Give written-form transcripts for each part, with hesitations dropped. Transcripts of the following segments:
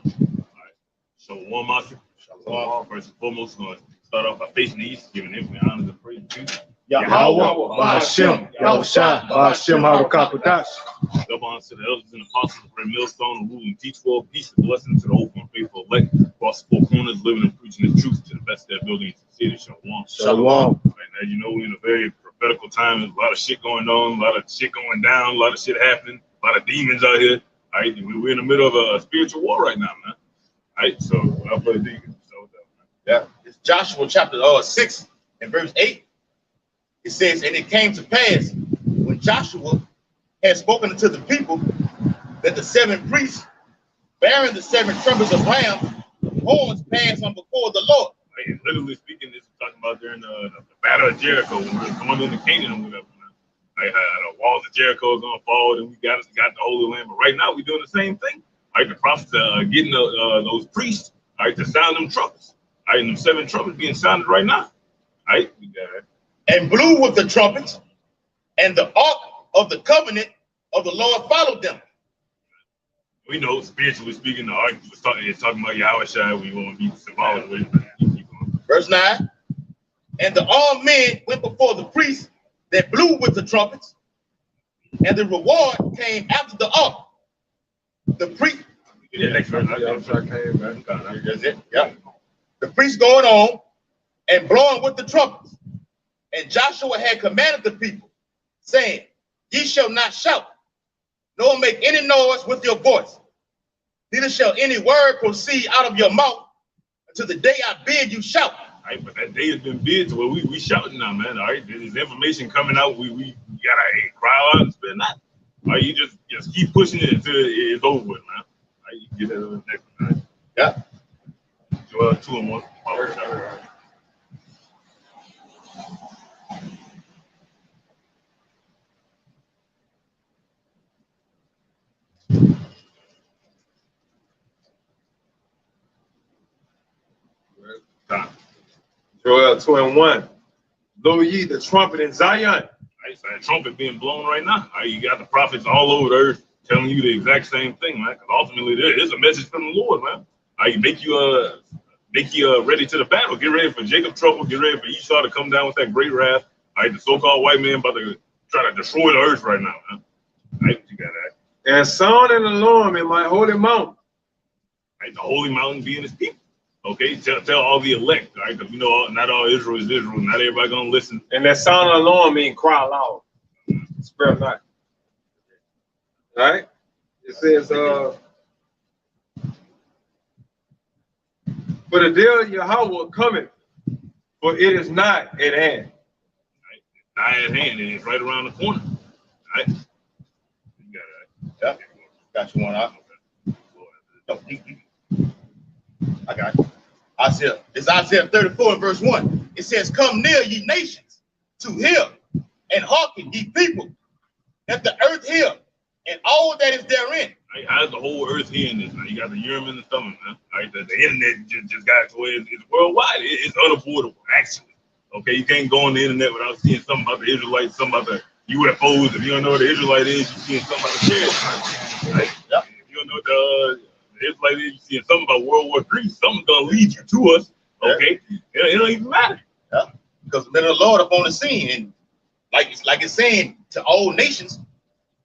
right. So one master. First and foremost, going to start off by facing the east, giving him the honors and praise to Yahweh, Ba'ashem, Yahushua, Ba'ashem, Harukakudash. Double honors to the elders and apostles for the millstone, rule and teach for peace and blessings to the hopeful and faithful elect, across the four corners, living and preaching the truth to the best of their ability and sincerity. Shalom. Shalom. Right now, you know, we're in a very prophetical time. There's a lot of shit going on, a lot of shit going down, a lot of shit happening, a lot of demons out here. All right, we're in the middle of a spiritual war right now, man. All right, so without further ado, yeah, it's Joshua chapter 6 and verse 8. It says, and it came to pass when Joshua had spoken unto the people that the 7 priests bearing the 7 trumpets of ram horns passed on before the Lord. Right, literally speaking, this is talking about during the battle of Jericho when we were going into Canaan and whatever. Right, the walls of Jericho are gonna fall, and we got the Holy Land. But right now, we're doing the same thing. Right, the prophets are getting those priests, right, to sound them trumpets. Right, and them 7 trumpets being sounded right now. Right, we got it. And blew with the trumpets, and the ark of the covenant of the Lord followed them. We know, spiritually speaking, the ark was talking about Yahushua. We want to be symbolic with it. Verse 9. And the armed men went before the priests that blew with the trumpets, and the reward came after the ark. The priest. That's it. Yeah. The priest going on and blowing with the trumpets. And Joshua had commanded the people, saying, ye shall not shout, nor make any noise with your voice. Neither shall any word proceed out of your mouth until the day I bid you shout. All right, but that day has been bid to where we shouting now, man. All right, there's information coming out. We gotta cry out and spit not. All right, you just keep pushing it until it's over with, man. All right, you get that on the next one. Right? Yeah. Joel 2 and 1. Joel 2 and 1. Blow ye the trumpet in Zion. Right, so that trumpet being blown right now. All right, you got the prophets all over the earth telling you the exact same thing, man. Because ultimately, there is a message from the Lord, man. All right, make you ready to the battle. Get ready for Jacob's trouble. Get ready for Esau to come down with that great wrath. All right, the so-called white man about to try to destroy the earth right now, man. All right, you got that. And sound an alarm in my holy mountain. Right, the holy mountain being his people. Okay, tell all the elect, right? Because we know not all Israel is Israel. Not everybody gonna listen. And that sound an alarm means cry loud. Spare not. Right? It says, for the day of Yahweh cometh, for it is not at hand. Right? It's not at hand, and it's right around the corner. Right? You got that. Yeah. Got you one out. I got it. It's Isaiah 34 and verse 1. It says, come near, ye nations, to hear, and hearken, ye people, that the earth hear, and all that is therein. Right, how's the whole earth hearing this? Man? You got the urim and the thummim, man. Right, the internet just got to where it's worldwide. It's unavoidable, actually. Okay, you can't go on the internet without seeing something about the Israelites, something about the UFOs. If you don't know what the Israelite is, you're seeing something about the chariots. Right? Yep. If you don't know what the Israelite is, you're seeing something about World War III. Something's gonna lead you to us. Okay, yeah. It don't even matter. Yeah, because the middle of the Lord up on the scene, and like it's saying to all nations,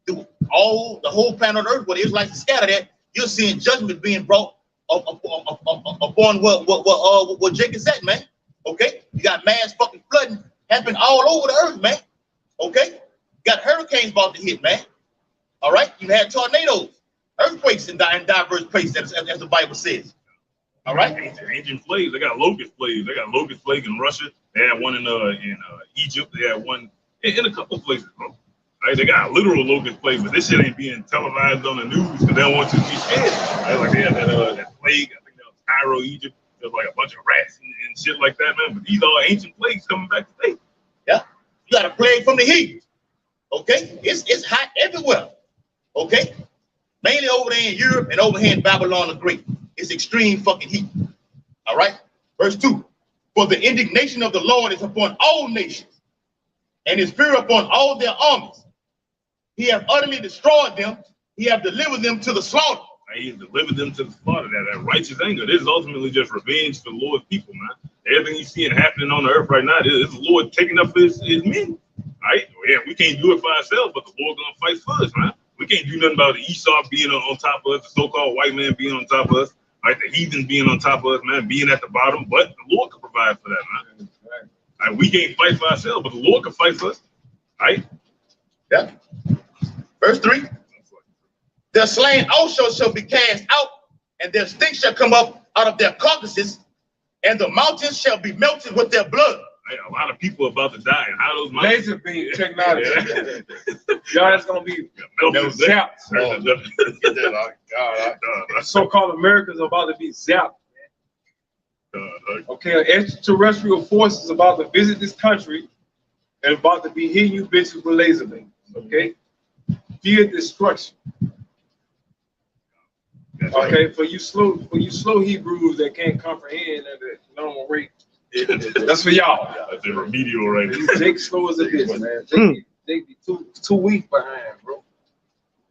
through all the whole planet of Earth, where the Israelites are scattered at, you're seeing judgment being brought upon what Jacob said, man. Okay, you got mass fucking flooding happening all over the earth, man. Okay, you got hurricanes about to hit, man. All right, you had tornadoes, earthquakes in diverse places, as the Bible says. All right, ancient plagues. They got locust plagues. They got locust plague in Russia. They had one in Egypt. They had one in a couple of places, bro. Right? They got literal locust plague, but this shit ain't being televised on the news because they don't want you to be scared. Right? Like they had that plague. I think that was Cairo, Egypt. There's like a bunch of rats and shit like that, man. But these are ancient plagues coming back today. Yeah, you got a plague from the heat. Okay, it's hot everywhere. Okay, mainly over there in Europe and over here in Babylon the Great. It's extreme fucking heat. All right. Verse 2. For the indignation of the Lord is upon all nations, and his fear upon all their armies. He hath utterly destroyed them. He hath delivered them to the slaughter. He delivered them to the slaughter. That righteous anger. This is ultimately just revenge for the Lord's people, man. Everything you see happening on the earth right now is the Lord taking up his men. Right? Yeah, we can't do it for ourselves, but the Lord gonna fight for us, man. We can't do nothing about Esau being on top of us, the so-called white man being on top of us, right? The heathen being on top of us, man, being at the bottom. But the Lord can provide for that, man. Right? We can't fight for ourselves, but the Lord can fight for us. Right? Yeah. Verse 3. The slain also shall be cast out, and their stink shall come up out of their carcasses, and the mountains shall be melted with their blood. Hey, a lot of people are about to die, and how those mountains? Laser beam technology. Y'all, it's gonna be zapped. Oh, So-called Americans are about to be zapped. Okay, an extraterrestrial force is about to visit this country and about to be hitting you bitches with laser beams. Okay, fear destruction. Okay, for you slow Hebrews that can't comprehend at the normal rate. That's for y'all. That's a remedial right there. Jake slow as a bitch, man. Jake be too weak behind, bro.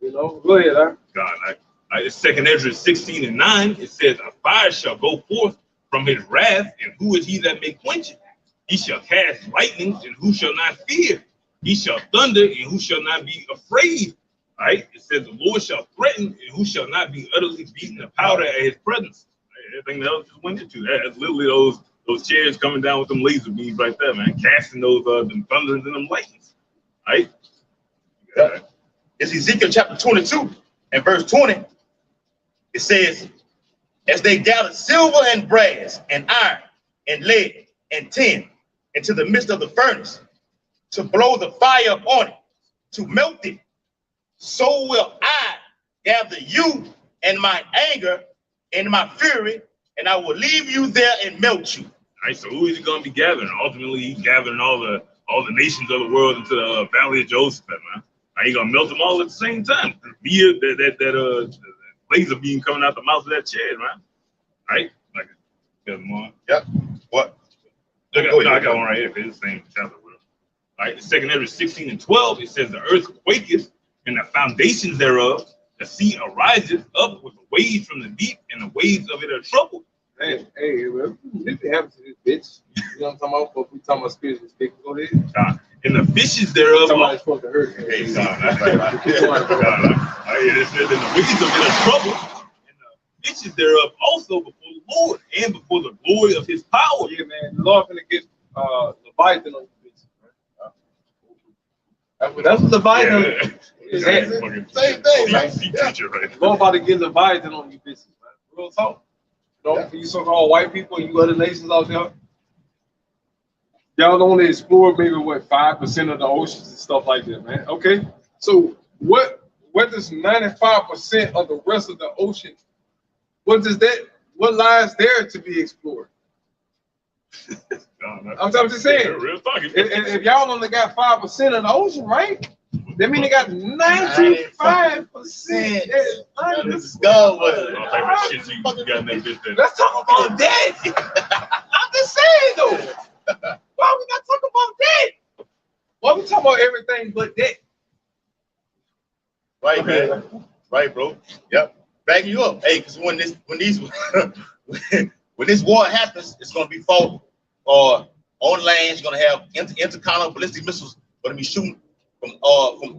You know, go ahead, huh? God, it's 2nd Ezra 16:9. It says, "A fire shall go forth from his wrath, and who is he that may quench it? He shall cast lightnings, and who shall not fear? He shall thunder, and who shall not be afraid?" Right? It says, "The Lord shall threaten, and who shall not be utterly beaten to powder at his presence." Everything else just went into that. That's literally those chairs coming down with them laser beams right there, man, casting those them thunders and them lightnings. Right? Yeah. It's Ezekiel chapter 22 and verse 20. It says, "As they gathered silver and brass and iron and lead and tin into the midst of the furnace to blow the fire upon it, to melt it, so will I gather you in my anger and my fury, and I will leave you there and melt you." All right, so who is he going to be gathering? Ultimately, he's gathering all the nations of the world into the valley of Joseph, man. Are you gonna melt them all at the same time? Via that laser beam coming out the mouth of that chair, man. Right? Like, Yep. What? I got one right here. It's the same chapter. All right, the 2nd Ezra 16:12. It says, "The earth quaketh, and the foundations thereof, the sea ariseth up with the waves from the deep, and the waves of it are troubled." Hey, man, this happens to this bitch. You know what I'm talking about? But we talking about spiritual speak. Go ahead. And the fishes thereof. Somebody's supposed to hurt. Hey, that's right. It says, "And the waves of it are troubled, and the fishes thereof also before the Lord, and before the glory of his power." Yeah, man. The Lord gonna get Leviathan on you bitches. That's what Leviathan is. Same thing, right? The Lord about to get Leviathan on you bitches, man. Real talk. You know, for you so-called white people and you other nations out there, y'all only explore maybe 5% of the oceans and stuff like that, man. Okay, so what does 95% of the rest of the ocean? What lies there to be explored? I'm just saying. Real talk. If y'all only got 5% of the ocean, right? That means they got 95%. Let's go. Let's talk about that. I'm just saying though. Why we not talking about that? Why we talking about everything but that? Right, man. Right, bro. Yep. Backing you up. Hey, because when this war happens, it's gonna be fought on land. It's gonna have intercontinental ballistic missiles gonna be shooting from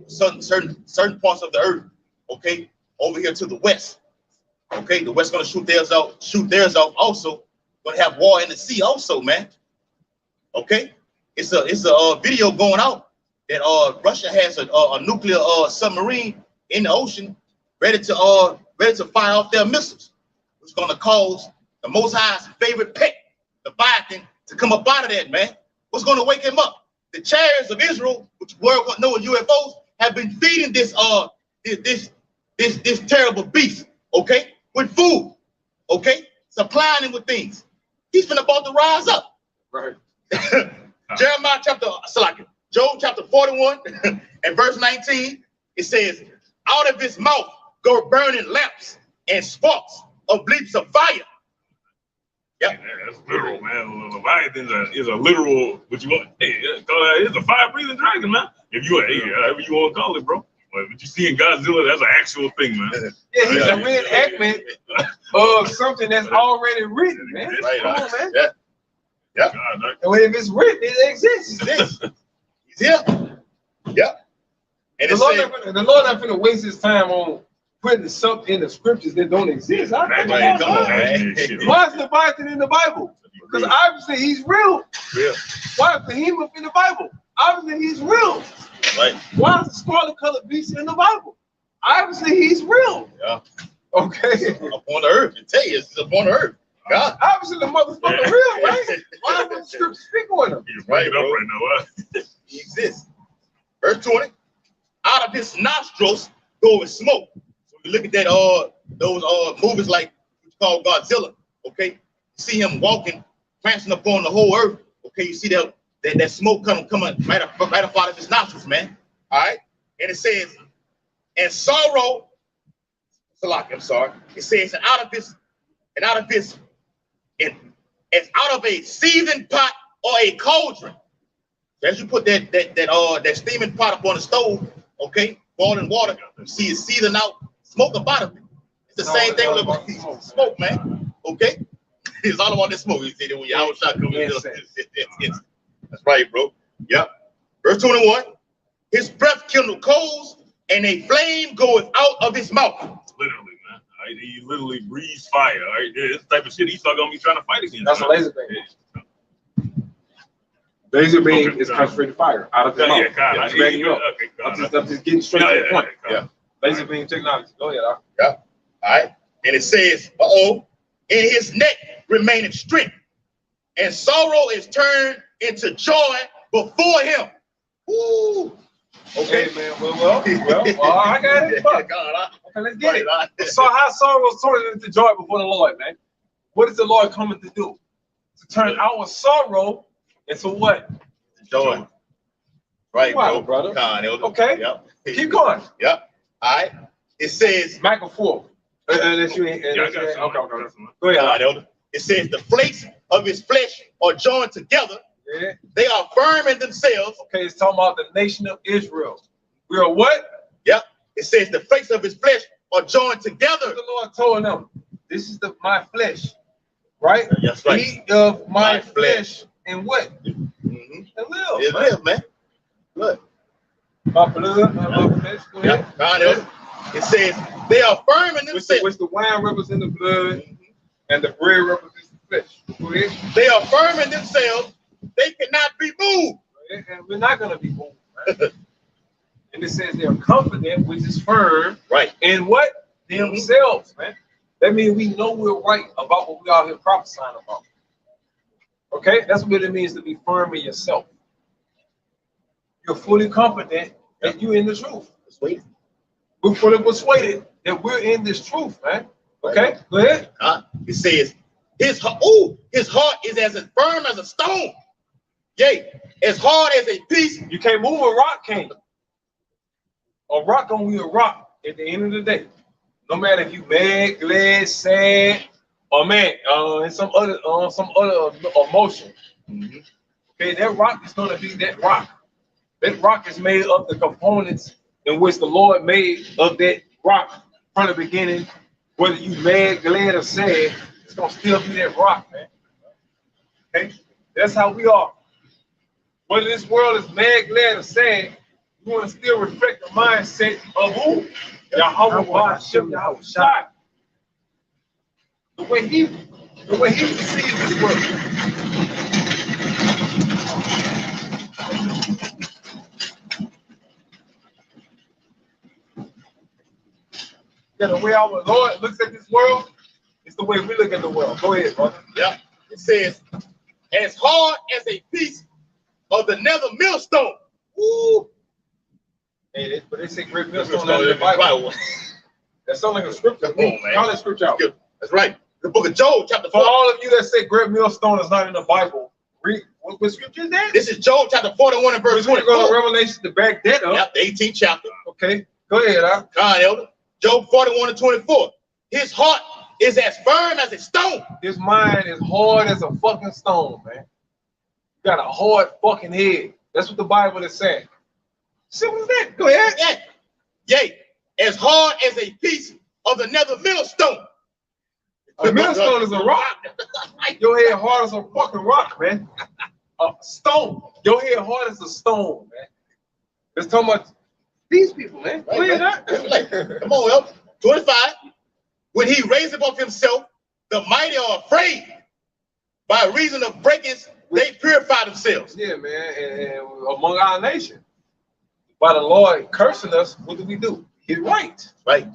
certain parts of the earth, okay, over here to the west. Okay, the west gonna shoot theirs out also. Gonna have war in the sea also, man. Okay, it's a video going out that Russia has a nuclear submarine in the ocean ready to fire off their missiles, which is gonna cause the Most High's favorite pet, the Leviathan, to come up out of that, man. What's gonna wake him up? The chariots of Israel, which the world know as UFOs, have been feeding this terrible beast, okay, with food, okay, supplying him with things. He's been about to rise up. Right. Job chapter 41 and verse 19, it says, "Out of his mouth go burning lamps and sparks of leaps of fire." Yep. Yeah, that's literal, man. Leviathan is a literal, what you want. Hey, it's a fire-breathing dragon, man. If you, however you want to call it, bro. But you see in Godzilla, that's an actual thing, man. Yeah, he's a reenactment of something that's already written, man. Right, Come on, man. Yeah. Yeah. And if it's written, it exists. He's here. Yeah. And The Lord not finna waste his time on putting something in the scriptures that don't exist. Come on, man. Why is Leviathan in the Bible? Because obviously he's real. Yeah. Why is Behemoth in the Bible? Obviously he's real. Right. Why is the scarlet colored beast in the Bible? Obviously he's real. Yeah. Okay. Upon the earth. I tell you, it's upon the earth. God. Obviously the motherfucker real, right? Why would the scripture speak on him? He's right up right now. What? He exists. Verse 20. Out of his nostrils goes smoke. So you look at that those movies like called Godzilla. Okay, you see him walking, prancing upon the whole earth. Okay, you see that smoke coming right up out of his nostrils, man. All right, and it says, and sorrow. I'm sorry. It says, and out of a seething pot or a cauldron. As you put that steaming pot up on the stove, okay, boiling water, you see it seething out, smoke about it. It's the same thing with smoke, man. Okay, it's all about the smoke. You see that when your house shot coming in. That's right, bro. Yep. Verse 21. His breath kindled coals, and a flame goeth out of his mouth. Literally, man. Right? He literally breathes fire. Right? This type of shit Esau gonna be trying to fight against. That's a laser beam. Laser beam is concentrated fire out of his mouth. I'm just getting straight to the point. Yeah. Laser beam technology. Go ahead. Yeah. All right. And it says, in his neck remaineth strength, and sorrow is turned into joy before him. Ooh. Okay, man. Well, I got it. Okay, let's get it. So how sorrow is turned into joy before the Lord, man? What is the Lord coming to do? To turn our sorrow into what? Joy. Right, wow, brother. Okay. Yep. Keep going. Yep. All right. It says Michael 4. Unless you ain't. Okay. Go ahead. Elder. It says the flakes of his flesh are joined together. Yeah. They are firm in themselves. Okay, it's talking about the nation of Israel. We are what? Yep. It says the flakes of his flesh are joined together. The Lord told them, this is my flesh. Right? That's right. Eat of my flesh and what? Mm-hmm. And live. It live, man. Look. My blood, my flesh. Go ahead. Yeah. It says they are firm in themselves. Which the wine represents the blood, and the bread represents the flesh. Go ahead. They are firm in themselves. They cannot be moved. And we're not going to be moved. Right? And it says they are confident, which is firm. Right. In what? Themselves, man. That means we know we're right about what we out here prophesying about. Okay? That's what it means to be firm in yourself. You're fully confident that you're in the truth. Sweet. We're fully persuaded that we're in this truth, man. Okay? Go ahead. It says, his heart is as firm as a stone. Yea, as hard as a piece. You can't move a rock, can you? A rock gonna be a rock at the end of the day. No matter if you mad, glad, sad, or mad, and some other emotion. Mm-hmm. Okay, that rock is gonna be that rock. That rock is made of the components in which the Lord made of that rock from the beginning. Whether you mad, glad, or sad, it's gonna still be that rock, man. Okay, that's how we are. Whether this world is mad, glad, or sad, you want to still reflect the mindset of who? Yahweh Hashem Yahushua. The way he perceives this world. Yeah, the way our Lord looks at this world is the way we look at the world. Go ahead, brother. Yeah. It says, as hard as a piece of the nether millstone. Ooh. Hey, but they say great millstone in the Bible. That sounds like a scripture. Call that scripture out. That's right. The book of Job, chapter 4. For all of you that say great millstone is not in the Bible, read what scripture is that? This is Job chapter 41 and verse 24. Go to Revelation to back that up. Yep, the 18th chapter. Okay, go ahead. God, Elder. Job 41 and 24. His heart is as firm as a stone. His mind is hard as a fucking stone, man. You got a hard fucking head. That's what the Bible is saying. Simple as that. Go ahead. Yeah. Yea, as hard as a piece of the nether millstone. A millstone is a rock. Your head hard as a fucking rock, man. A stone. Your head hard as a stone, man. It's talking about these people, man. Right, right. Come on, up. 25. When he raised up himself, the mighty are afraid. By reason of breakings, they purify themselves. Yeah, man. And among our nation, by the Lord cursing us, what do? Get right. Right.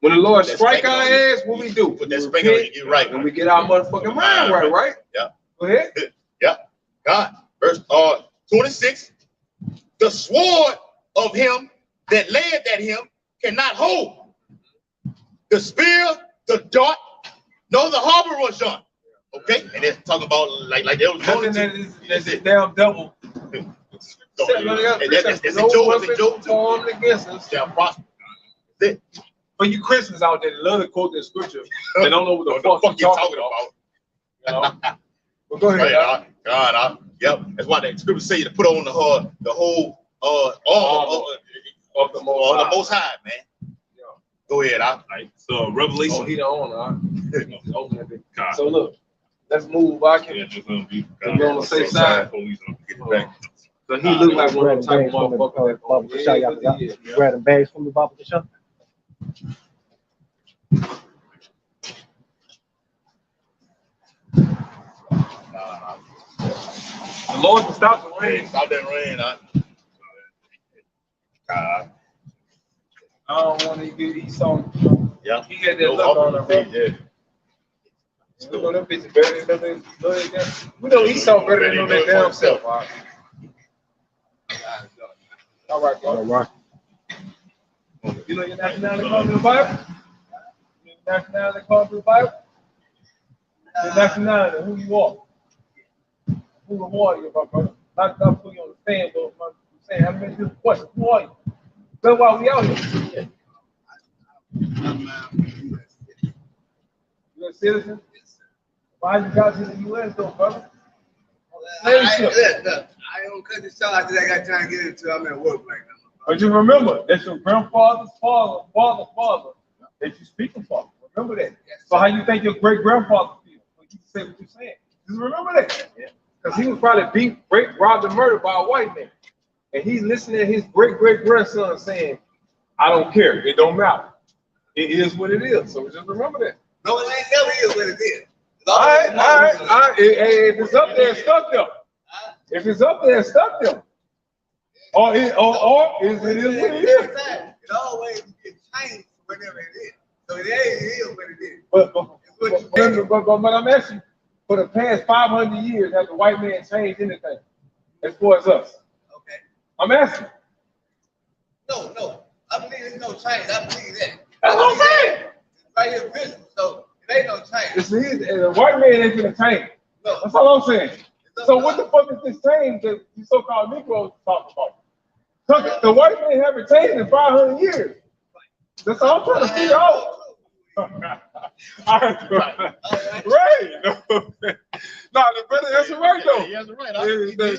When the Lord strike our ass, what we do? Put that spank on you, get right. And we get our motherfucking mind right? Yeah. Go ahead. Yeah. God. Verse 26. The sword of him that laid at him cannot hold. The spear, the dart, no, the harbor was done. Okay, and they're talking about like they was going to. That's a damn devil. That's in Job. Formed against us. Shall prosper. That's it. For you Christians out there that love to quote that scripture, they don't know what the fuck you're talking about. You know? But go ahead. God, yep. That's why the scripture say you to put on the whole armor of the Most High, man. Yeah. Go ahead, Right. So Revelation. Oh, he the owner. So look, let's move. I can. Be on the safe side. So he looked like one of the type of motherfuckers. Grab them bags from the Baba Kasha. The Lord will stop the rain. Stop that rain, I don't want to get Esau. Yeah. He got that look on him, bro. Yeah. We know them bitches better than them. We know Esau better than that damn self. All right, bro. All right. You know your nationality called in the Bible? Your nationality called in the Bible? Your nationality, who you are? Who the warrior, my brother? Not put you on the stand, but I'm saying, I'm asking you a question. Who are you? That's why we out here. You a citizen? Why you got to the U.S. though, brother? I don't cut this shot. I just got time to get into. I'm at work right now. But you remember, that's your grandfather's father that you speaking for. Remember that. So how you think your great grandfather feels when you say what you're saying? Just remember that. Because he was probably beat, raped, robbed, and murdered by a white man. And he's listening to his great grandson saying, I don't care. It don't matter. It is what it is. So just remember that. No, it ain't never is what it is. All right. If it's up there, it's stuck there. If it's up there, it's stuck there. Or it is what it is. It always gets changed whenever it is. So it is what it is. But I'm asking, for the past 500 years, has the white man changed anything as far as us? Okay. I'm asking. No. I believe there's no change. I believe that. That's what I'm saying. It's right here visible, so it ain't no change. The white man ain't gonna change. No. That's all I'm saying. So what the fuck is this change that you so-called Negroes talk about? The white man haven't changed in 500 years. That's all I'm trying to figure out. Right. No, the brother, that's right though. That's right.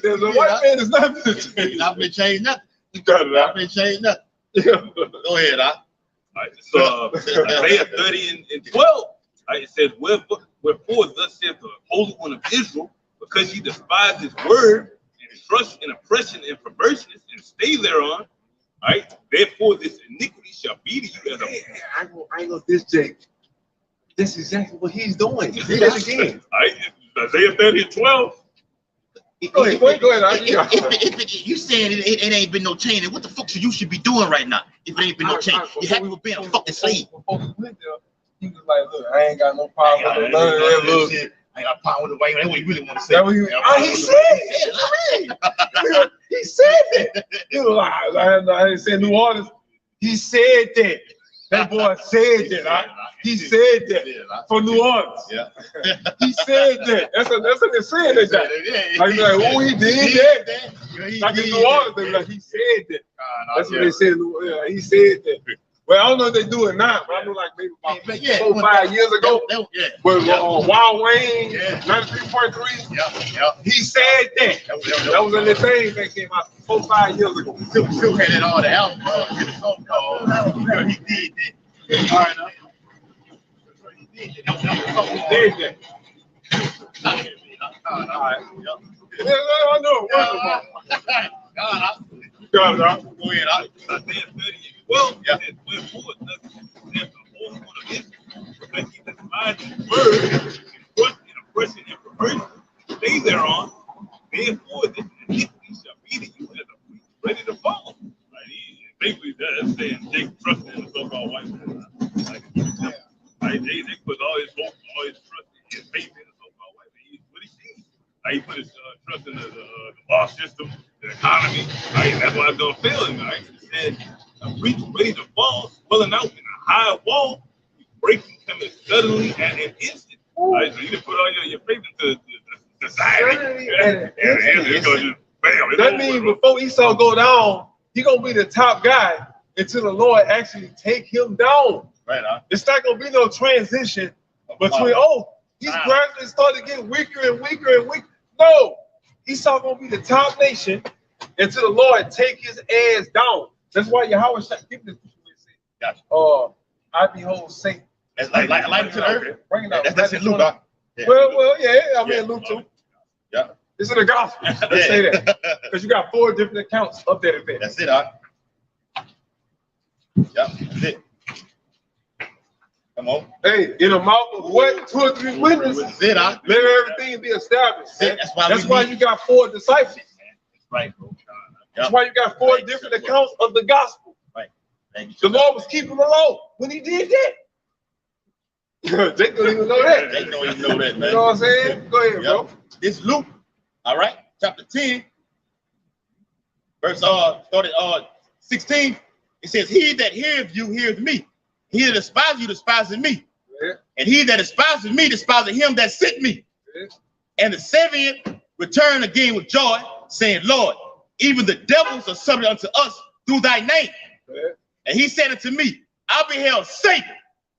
The white man is not been changed. I've been changed nothing. You got it out. I've been changed nothing. Go ahead, All right, so Isaiah 30 and 12. It says, wherefore thus saith the Holy One of Israel, because ye despise his word and trust in oppression and perverseness and stay thereon. All right, therefore this iniquity shall be to you as a. I ain't gonna diss Jake. This is exactly what he's doing. Say that again. All right, Isaiah 30 and 12. Go ahead. If you saying it ain't been no change, what the fuck you should be doing right now? If it ain't been no change, you happy with being a fucking slave. He was like, look, I ain't got no problem with none of that little shit. I ain't got a problem with the white man. That's what he really want to say. He said it. He said that. He was like, I didn't say New Orleans. He said that. That boy said that. He said that for New Orleans. Yeah. He said that. That's what they're saying. Like, oh, he did that. Like in New Orleans, they be like, he said that. That's what they said. He said that. Well, I don't know if they do it now, but I know like maybe about 4 or 5 years ago. Yeah. With Wild Wayne, Yeah. 93.3. Yeah. He said that. That was in the thing that came out 4 or 5 years ago. Still had it all the album. Get a phone call. He did that. All right, now. He did that. He did that. All right. Yeah, I know. Go ahead, Well, yeah. Went forward, there's a whole lot of this. Because he despised his word, trust in oppression and perversion. Stay thereon. Therefore, this iniquity shall be to you as a priest ready to fall. Right? Basically, that's saying Jake trusted in the so-called white man. Right? They put all his hope, all his trust, his faith in the so-called white man. He's what he sees. Right? He put his trust in the law system, the economy. Right? That's why it's going to fail him. Right? He said, a breach ready to fall, swelling out in a high wall, breaking coming suddenly at an instant. Right? So you can put all your faith into society. That means before Esau go down, he gonna be the top guy until the Lord actually take him down. Right. It's not gonna be no transition between he's gradually starting to get weaker and weaker and weaker. No, Esau gonna be the top nation until the Lord take his ass down. That's why Yahweh give this. Gotcha. I behold Satan. That's like to the earth. Bring it out. That's in Luke. Yeah. Well, yeah. I mean, Luke too. Yeah. It's in the gospel. Let's say that because you got 4 different accounts of that event. That's it, Doc. Yeah, that's it. Come on. Hey, in the mouth of what? 2 or 3 witnesses. That's it, Doc. Let everything be established. That's why you got 4 disciples. That's right, bro. That's why you got 4 different accounts of the gospel. Right. Thank you. The Lord was keeping the law when he did that. They don't even know that. They don't even know that, man. You know what I'm saying? Go ahead, bro. It's Luke. All right. Chapter 10. Verse started 16. It says, he that heareth you heareth me. He that despises you despises me. Yeah. And he that despises me despises him that sent me. Yeah. And the 70th returned again with joy, saying, Lord, even the devils are subject unto us through thy name. Yeah. And he said unto me, I beheld Satan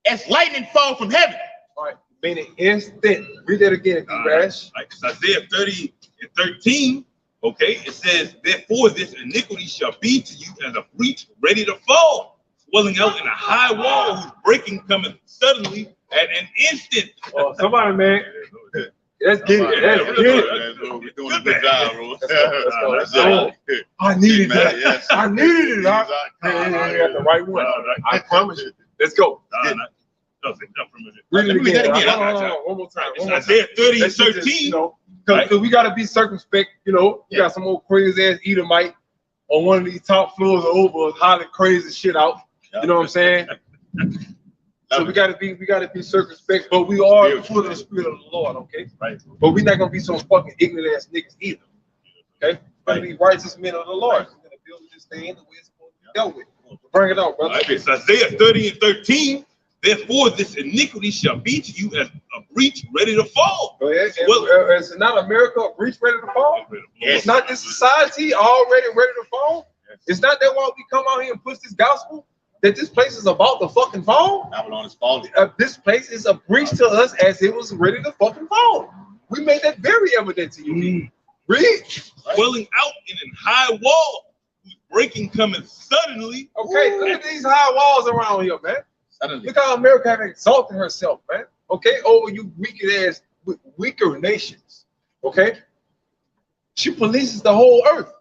as lightning fall from heaven. All right, meaning instant. Read that again, Rash. Like Isaiah 30:13, okay, it says, therefore this iniquity shall be to you as a breach ready to fall, swelling out in a high wall, whose breaking cometh suddenly at an instant. Oh, somebody, man. Let's get it. Let's get it. We're doing a good job, bro. Let's go. I needed that. Yes. I needed it. I got the right one. I promise you. Let's go. Read it again. One more time. Isaiah 30:13. Because we got to be circumspect. You know, you got some old crazy ass Edomite on one of these top floors over hollering crazy shit out. You know what I'm saying? So we gotta be circumspect, but we are full of the spirit of the Lord, okay? Right. But we're not gonna be some fucking ignorant ass niggas either. Okay? We're gonna be righteous men of the Lord. We're gonna build this thing the way it's supposed to be dealt with. Bring it out, brother. Right, it's Isaiah 30:13. Therefore, this iniquity shall be to you as a breach ready to fall. Go ahead. Is it not America a breach ready to fall? Yes. It's not this society already ready to fall. Yes. It's not that why we come out here and push this gospel. That this place is about to fucking fall. Babylon is falling. This place is a breach to us as it was ready to fucking fall. We made that very evident to you. Read. Swelling out in a high wall, whose breaking cometh suddenly. Okay, look at these high walls around here, man. Suddenly. Look how America has exalted herself, man. Okay, over you weaker nations. Okay, she polices the whole earth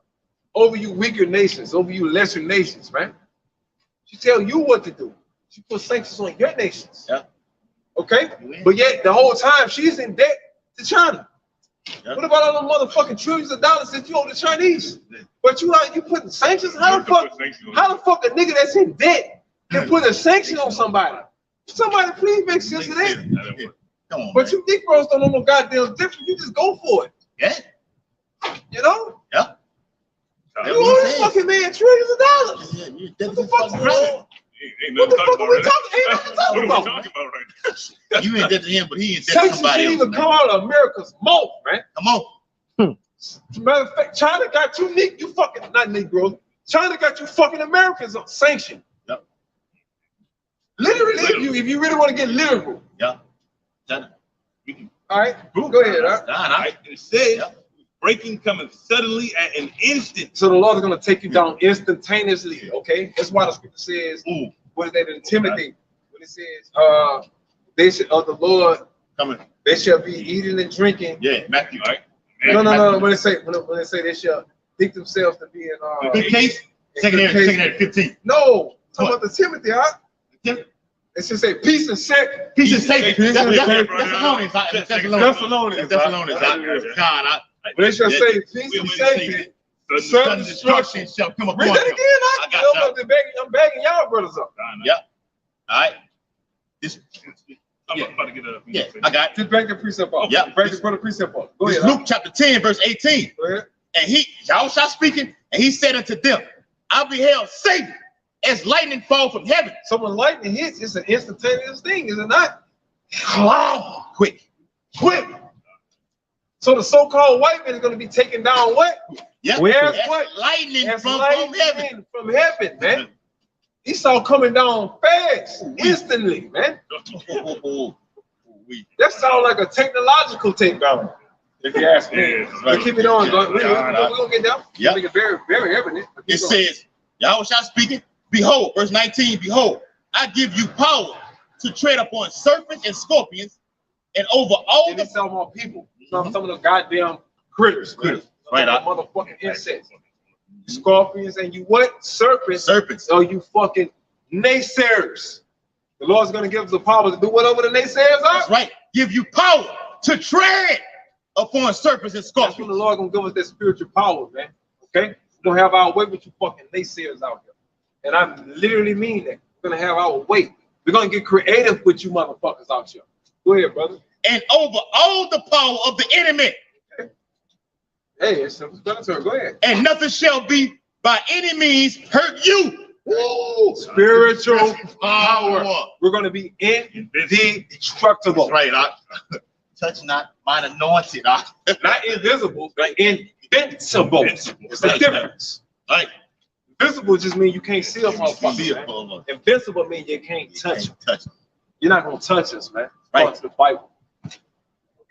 over you weaker nations, over you lesser nations, man. She tell you what to do. She put sanctions on your nations. Yeah. Okay? But yet the whole time she's in debt to China. Yeah. What about all the motherfucking trillions of dollars that you owe the Chinese? But you putting sanctions? How the fuck a nigga that's in debt can put a sanction on somebody? Somebody please make sense of that. Come on, but you Negroes don't know no goddamn different. You just go for it. Yeah. You know? Yeah. You owe this fucking man trillions of dollars. Yeah, what the fuck is wrong? What the fuck are we talking about? Right You ain't dead to him, but he ain't dead to sanctions somebody didn't else. even come out of America's mouth, man. Come on. Matter of fact, China got you not Negroes. China got you fucking Americans on sanction. Yep. Literally, if you really want to get literal. Yeah. All right, go ahead. Right. It says, breaking coming suddenly at an instant. So the Lord is going to take you down instantaneously. Okay, that's why the scripture says, what is that in Timothy? When it says, they should of the Lord coming. They shall be eating and drinking. Yeah, Matthew, right? No. When they say they shall think themselves to be in good case. Second 15. No, talking about the Timothy, huh? It should say peace and safety. Peace and safety. Thessalonians. God, They shall say peace and safety. Sudden destruction shall come upon Read that again. I'm bagging y'all brothers up. Yep. All right. I'm about to get up. Yeah, I got it. Just break the precept off. Yeah. Break the precept off. Go ahead. Luke chapter 10, verse 18. Go ahead. And y'all shall speaking, and he said unto them, I beheld Satan as lightning fall from heaven. So when lightning hits, it's an instantaneous thing, is it not? Quick. So the so-called white man is going to be taken down what? Yep. Where's what? Lightning from heaven. From heaven, man. Esau coming down fast, instantly, man. That sounds like a technological takedown. If you ask me. Right. Keep it on. We're going to get down. Yeah. Make it very, very evident. It says, Yahweh shall speaking, behold, verse 19, behold, I give you power to tread upon serpents and scorpions and over all the more people. Some of the goddamn critters. Right. Motherfucking insects. Scorpions and you what? Serpents. Oh, you fucking naysayers. The Lord's going to give us the power to do whatever the naysayers are. That's right. Give you power to tread upon serpents and scorpions. That's when the Lord going to give us that spiritual power, man. Okay? We're going to have our way with you fucking naysayers out here. And I literally mean that. We're going to have our way. We're going to get creative with you motherfuckers out here. Go ahead, brother. And over all the power of the enemy. Okay. Hey, it's better. Go ahead. And nothing shall be by any means hurt you. Ooh, spiritual power. We're going to be indestructible. Right. Touch not mine anointed. Not invisible, but invincible. It's the difference. Right. Invisible just means you can't see a motherfucker. Invincible means you can't touch them. You're not going to touch us, man. Right. It's the Bible.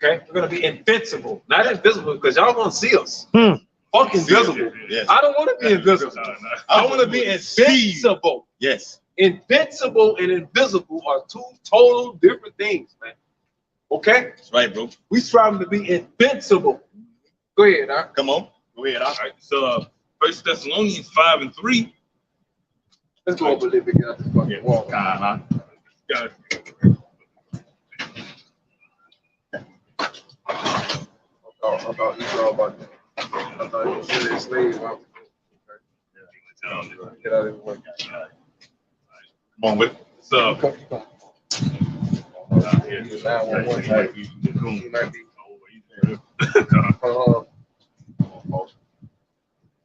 Okay? We're going to be invincible. Not invisible, because y'all going to see us. Fuck invisible. Yes. I don't want to be invisible. I want to be invincible. Yes. Invincible and invisible are two total different things, man. Okay? That's right, bro. We striving to be invincible. Go ahead, huh? Come on. Go ahead, all right. So 1 Thessalonians 5:3. Let's go over a little bit. Get out this fucking wall. Got it. I thought you were about that. I thought you said it's slave. Get out of the way. Come on with it. So,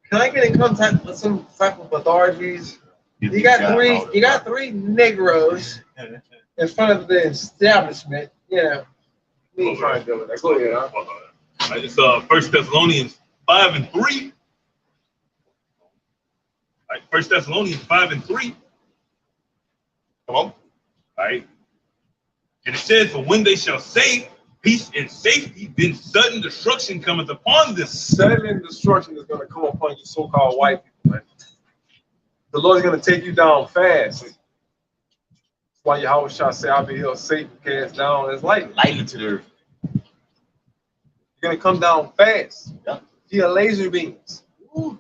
can I get in contact with some type of authorities? You got three Negroes in front of the establishment. Yeah. Me trying to do it. Go ahead, huh? It's 1 Thessalonians 5:3. 1 Thessalonians 5:3. Come on. All right. And it says, for when they shall say peace and safety, then sudden destruction cometh upon them. Sudden destruction is going to come upon you so-called white people, man. The Lord is going to take you down fast. That's why Yahweh shall say, I'll be here safe and cast down as lightning to the earth. You're going to come down fast. Yeah. Via laser beams. Ooh.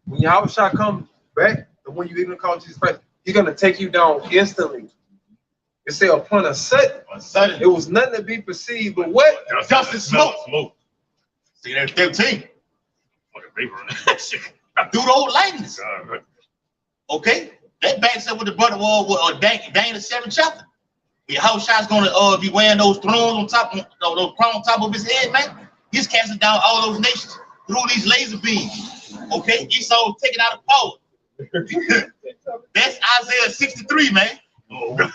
When Yahweh shall come back, the one you even call Jesus Christ, he's going to take you down instantly. It say upon a sudden, it was nothing to be perceived, but what? Dust and smoke. See, there's 15. Fucking paper. Do those lightnings. Okay? That backs up with the brother Daniel the 7th chapter. Yahushua's gonna be wearing those thrones on top, those crowns on top of his head, man. He's casting down all those nations through these laser beams. Okay? Esau taking out of power. That's Isaiah 63, man. All right?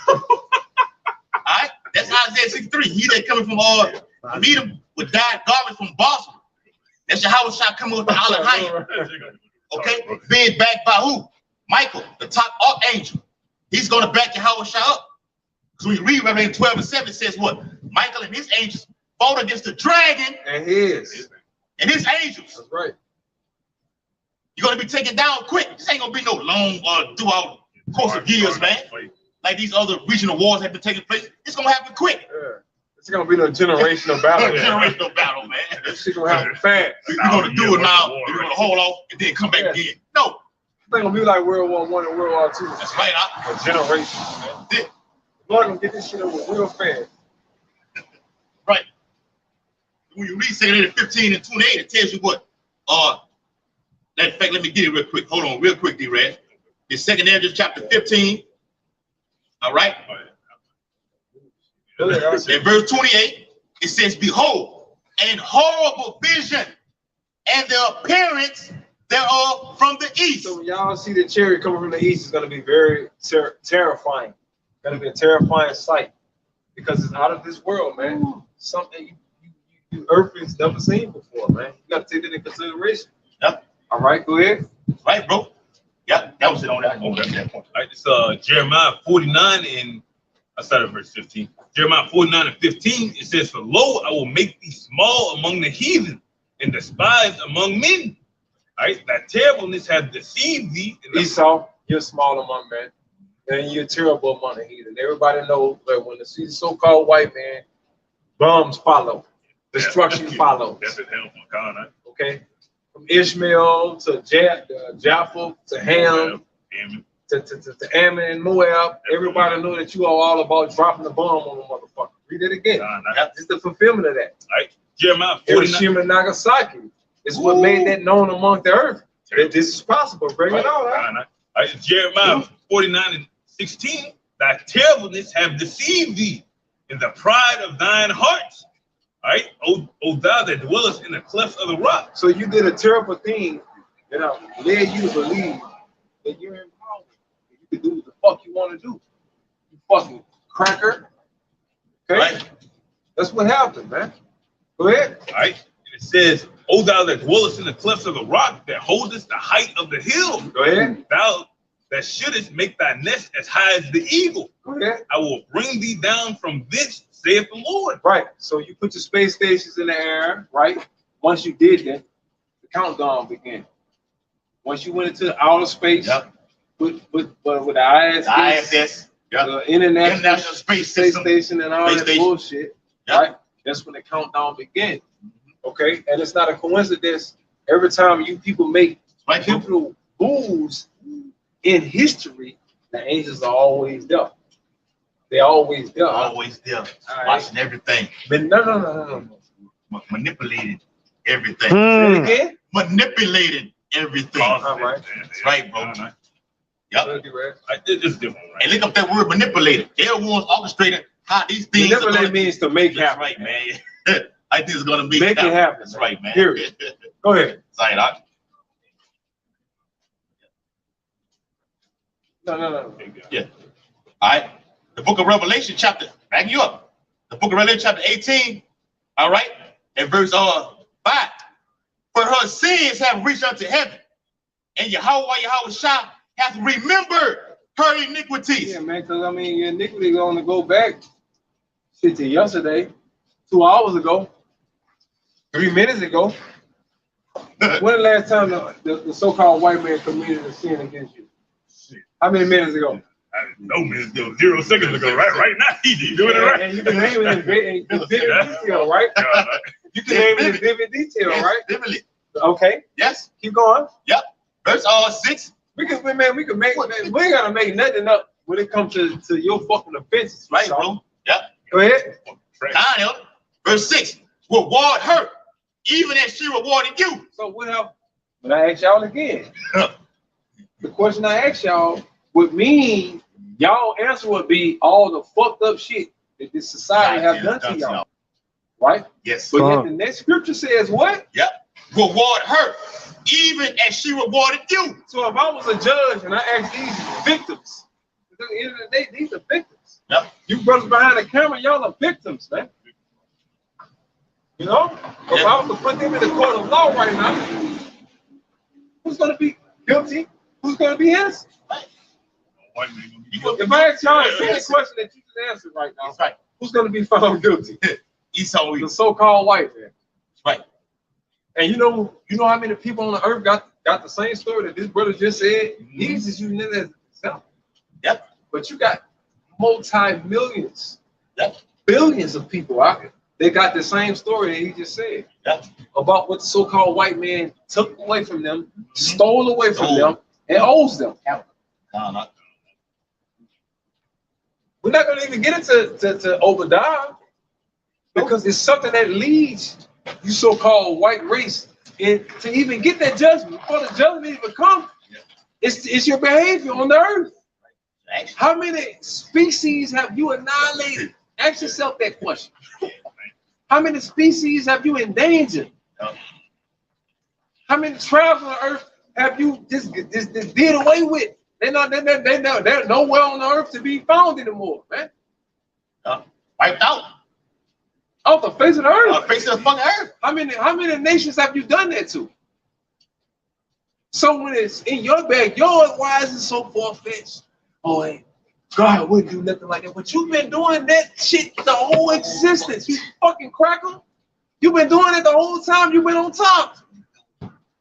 That's Isaiah 63. He that coming from Edom with dyed garments from Boston. That's Yahushua coming with the olive high. Okay? Being backed by who? Michael, the top archangel. he's going to back Yahweh up. So we read Revelation 12 and 7, it says what? Michael and his angels fought against the dragon and his angels. That's right. You're going to be taken down quick. This ain't going to be no long throughout the course of years, man. Like these other regional wars have been taking place. It's going to happen quick. Yeah. It's going to be no generational battle. Generational battle, man. This shit going to happen fast. You're going to do it now. You're going to hold off and then come back again. No. It's going to be like World War I and World War II. That's right. A generation. Man. Lord going to get this shit over real fast. Right. When you read 2 15 and 28, it tells you what? In fact, let me get it real quick. Hold on, real quick, D-Red. It's 2 Ezra chapter 15. All right. In verse 28, it says, behold, an horrible vision, and the appearance thereof from the east. So when y'all see the chariot coming from the east, it's going to be very terrifying. It's going to be a terrifying sight because it's out of this world, man. Something you earthlings never seen before, man. You got to take that into consideration. Yep. All right, go ahead. Right, bro. Yep, that was it on that. All right, it's Jeremiah 49 and I started verse 15. Jeremiah 49 and 15, it says, for lo, I will make thee small among the heathen and despised among men. All right, that terribleness hath deceived thee. Esau, you're small among men, and you're terrible among the heathen. Everybody knows that when the so-called white man, bombs follow, destruction follows. That's it, okay, from Ishmael to Japheth to Ham to Ammon and Moab. Everybody know that you are all about dropping the bomb on the motherfucker. Read it again. It's the fulfillment of that. All right, Jeremiah 49. Hiroshima and Nagasaki is what made that known among the earth. That this is possible. Bring it on. All right, Jeremiah 49 and 16. Thy terribleness have deceived thee in the pride of thine heart. All right, O thou that dwellest in the clefts of the rock. So you did a terrible thing that led you to believe that you're in power. You can do what the fuck you want to do. You fucking cracker. Okay? Right. That's what happened, man. Go ahead. All right. And it says, O thou that dwellest in the clefts of the rock, that holdest the height of the hill. Go ahead. Thou that shouldest make thy nest as high as the eagle. Go ahead. I will bring thee down from this, saith the Lord. Right. So you put your space stations in the air, right? Once you did that, the countdown began. Once you went into outer space, with the ISS, the International Space Station and all that bullshit, right? That's when the countdown began. Okay, and it's not a coincidence. Every time you people make pivotal moves in history, the angels are always there. They're always there. Always there, watching everything. But no. Manipulated everything. Say it again? Manipulated everything. Right. That's right, bro. Yep. It's different, right? And look up that word manipulated. They're the ones orchestrating how these things. Manipulate means to make happen. Right, man. I think it's gonna make it happen. That's right, man. Period. Go ahead. Sign out. No. Yeah. All right. The book of Revelation, back you up. The book of Revelation, chapter 18. All right. And verse 5. For her sins have reached unto heaven, and Yahweh Shah hath remembered her iniquities. Yeah, man, because I mean, your iniquity is going to go back to yesterday, 2 hours ago, 3 minutes ago. When the last time the so-called white man committed a sin against you? How many minutes ago? No minutes ago, 0 seconds ago, right now, he's doing it right. And you can name it in vivid detail, right? You can name it in vivid detail, right? Vividly. Okay. Yes. Keep going. Yep. Verse 6. We ain't gotta make nothing up when it comes to your fucking offenses. Right, bro. Yep. Go ahead. Verse 6. Reward her, even as she rewarded you. So what happened? But I ask y'all again. The question I asked y'all would mean y'all answer would be all the fucked up shit that this society have done to y'all. Right? Yes. But yet the next scripture says what? Yep. Reward her, even as she rewarded you. So if I was a judge and I asked these victims, at the end of the day, these are victims. Yep. You brothers behind the camera, y'all are victims, man. You know? If I was to put them in the court of law right now, who's going to be guilty? Who's going to be innocent? white man gonna be If I ask y'all the same question that you just answered right now, That's right. who's going to be found guilty? Esau, The so-called white man. right. And you know how many people on the earth got the same story that this brother just said? He's just using it as an example. Yep. But you got multi-millions, Yep. billions of people out here. They got the same story that he just said Yep. about what the so-called white man took away from them, stole away from them, and owes them. We're not going to even get into to Obadiah because it's something that leads you so-called white race and to even get that judgment. Before the judgment even come, it's your behavior on the earth. How many species have you annihilated? Ask yourself that question. How many species have you endangered? How many tribes on the earth have you just did away with? They're nowhere on the earth to be found anymore, man. Wiped out. Off the face of the earth. Face of the fucking earth. How many nations have you done that to? So when it's in your backyard, why is it so far-fetched? Oh, hey, God wouldn't do nothing like that. But you've been doing that shit the whole existence. You fucking cracker. You've been doing it the whole time you've been on top.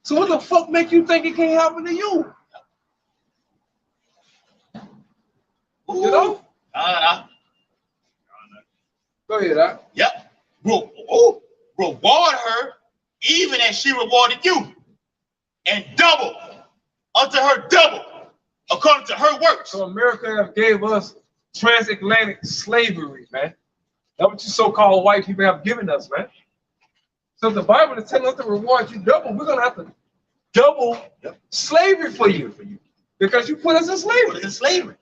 So what the fuck make you think it can't happen to you? You know? Go ahead, Doc. Yep. Reward her even as she rewarded you. And double unto her double according to her works. So America gave us transatlantic slavery, man. That's what you so-called white people have given us, man. So the Bible is telling us to reward you double. We're gonna have to double slavery for you because you put us in slavery. Put us in slavery.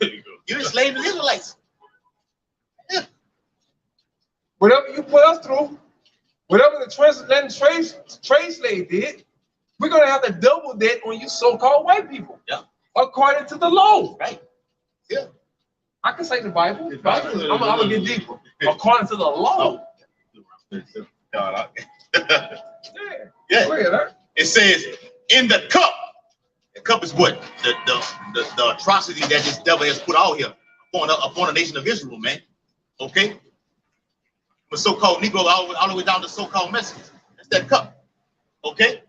You enslaved the Israelites. Yeah. Whatever you put us through, whatever the transatlantic trade slave did, we're gonna have to double that on you so-called white people. Yeah. According to the law. Right. Yeah. I can say the Bible. I'm gonna get deeper. According to the law. Yeah. Go ahead, It says in the cup. The cup is what? The atrocity that this devil has put out here upon the nation of Israel, man. Okay? The so-called Negro all the way down to so-called Mexicans. That's that cup. Okay?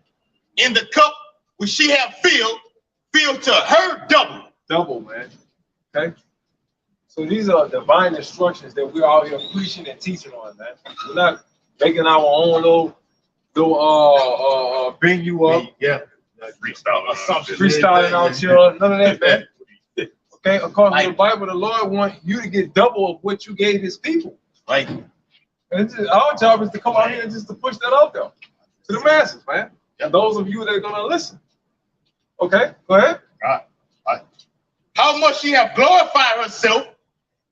In the cup which she have filled to her double. Double, man. Okay? So these are divine instructions that we're out here preaching and teaching on, man. We're not making our own little bring you up. Yeah. Freestyling out here. None of that, man. Okay? According to the Bible, the Lord wants you to get double of what you gave his people. Right. And our job is to come out here and just to push that out there to the masses, man. And those of you that are gonna listen. Okay, go ahead. All right. How much she have glorified herself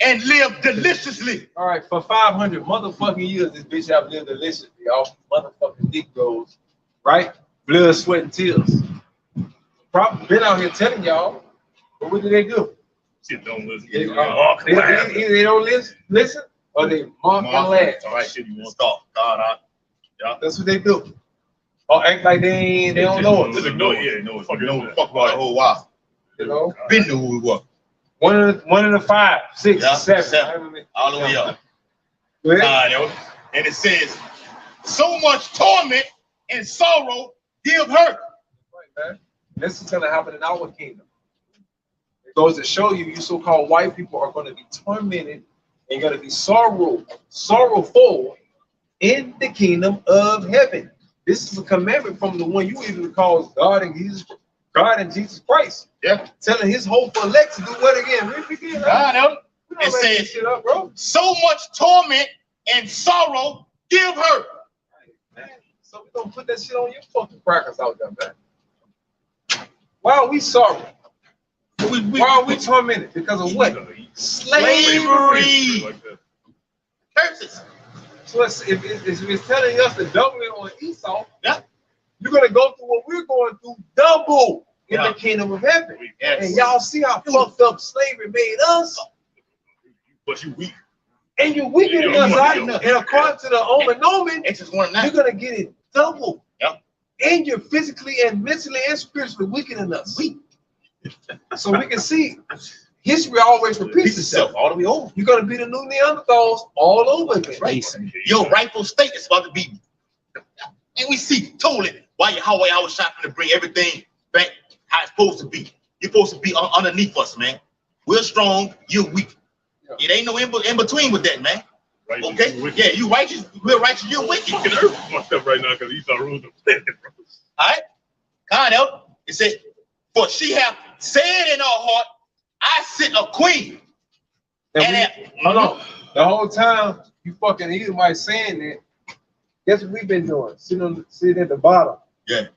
and lived deliciously. All right, for 500 motherfucking years, this bitch have lived deliciously off motherfucking Negroes, right? Blood, sweat, and tears. Probably been out here telling y'all, but what do they do? Shit, don't listen. Either they don't listen, or they mock and laugh. All right, shit, you want to talk? God, yeah. That's what they do. Or act like they don't know us. Just ignore it. No, Fuck about the whole while. You know? Been knew who we were. One of the 5, 6, Yeah, 7. All the way up. Go ahead. And it says, so much torment and sorrow give her. Right, man. This is gonna happen in our kingdom. It goes to show you, you so-called white people are going to be tormented and going to be sorrowful in the kingdom of heaven. This is a commandment from the one you even call God and Jesus Christ. Yeah. Telling his hopeful elect to do what again? Read again. It says, shit up, bro. so much torment and sorrow give her. Man, so we're gonna put that shit on your fucking crackers out there, man. Why are we sorry? Why are we tormented? Because of what? Slavery. Curses. So if it's telling us to double it on Esau, Yeah. you're gonna go through what we're going through double in the kingdom of heaven. Yes. And y'all see how fucked up slavery made us? But you weak. And you're weakening us out. And according to the Omen, you're gonna get it double. Yep. And you're physically and mentally and spiritually weakening us. So we can see history always repeats itself. all the way over. You're gonna be the new Neanderthals all over again. Right. Your rightful state is about to be, and we see totally why Yahweh I was shopping to bring everything back how it's supposed to be. You're supposed to be underneath us, man. We're strong, you're weak. Yeah. It ain't no in between with that, man. Righteous, okay? Yeah, you righteous, we're righteous, you're wicked. Fucking earth fucked up right now because Esau ruled the planet, bro. All right? Kind of. It said, for she hath said in her heart, I sit a queen. Hold on. The whole time you fucking Edomite saying that, guess what we've been doing? Sitting at the bottom. Yeah.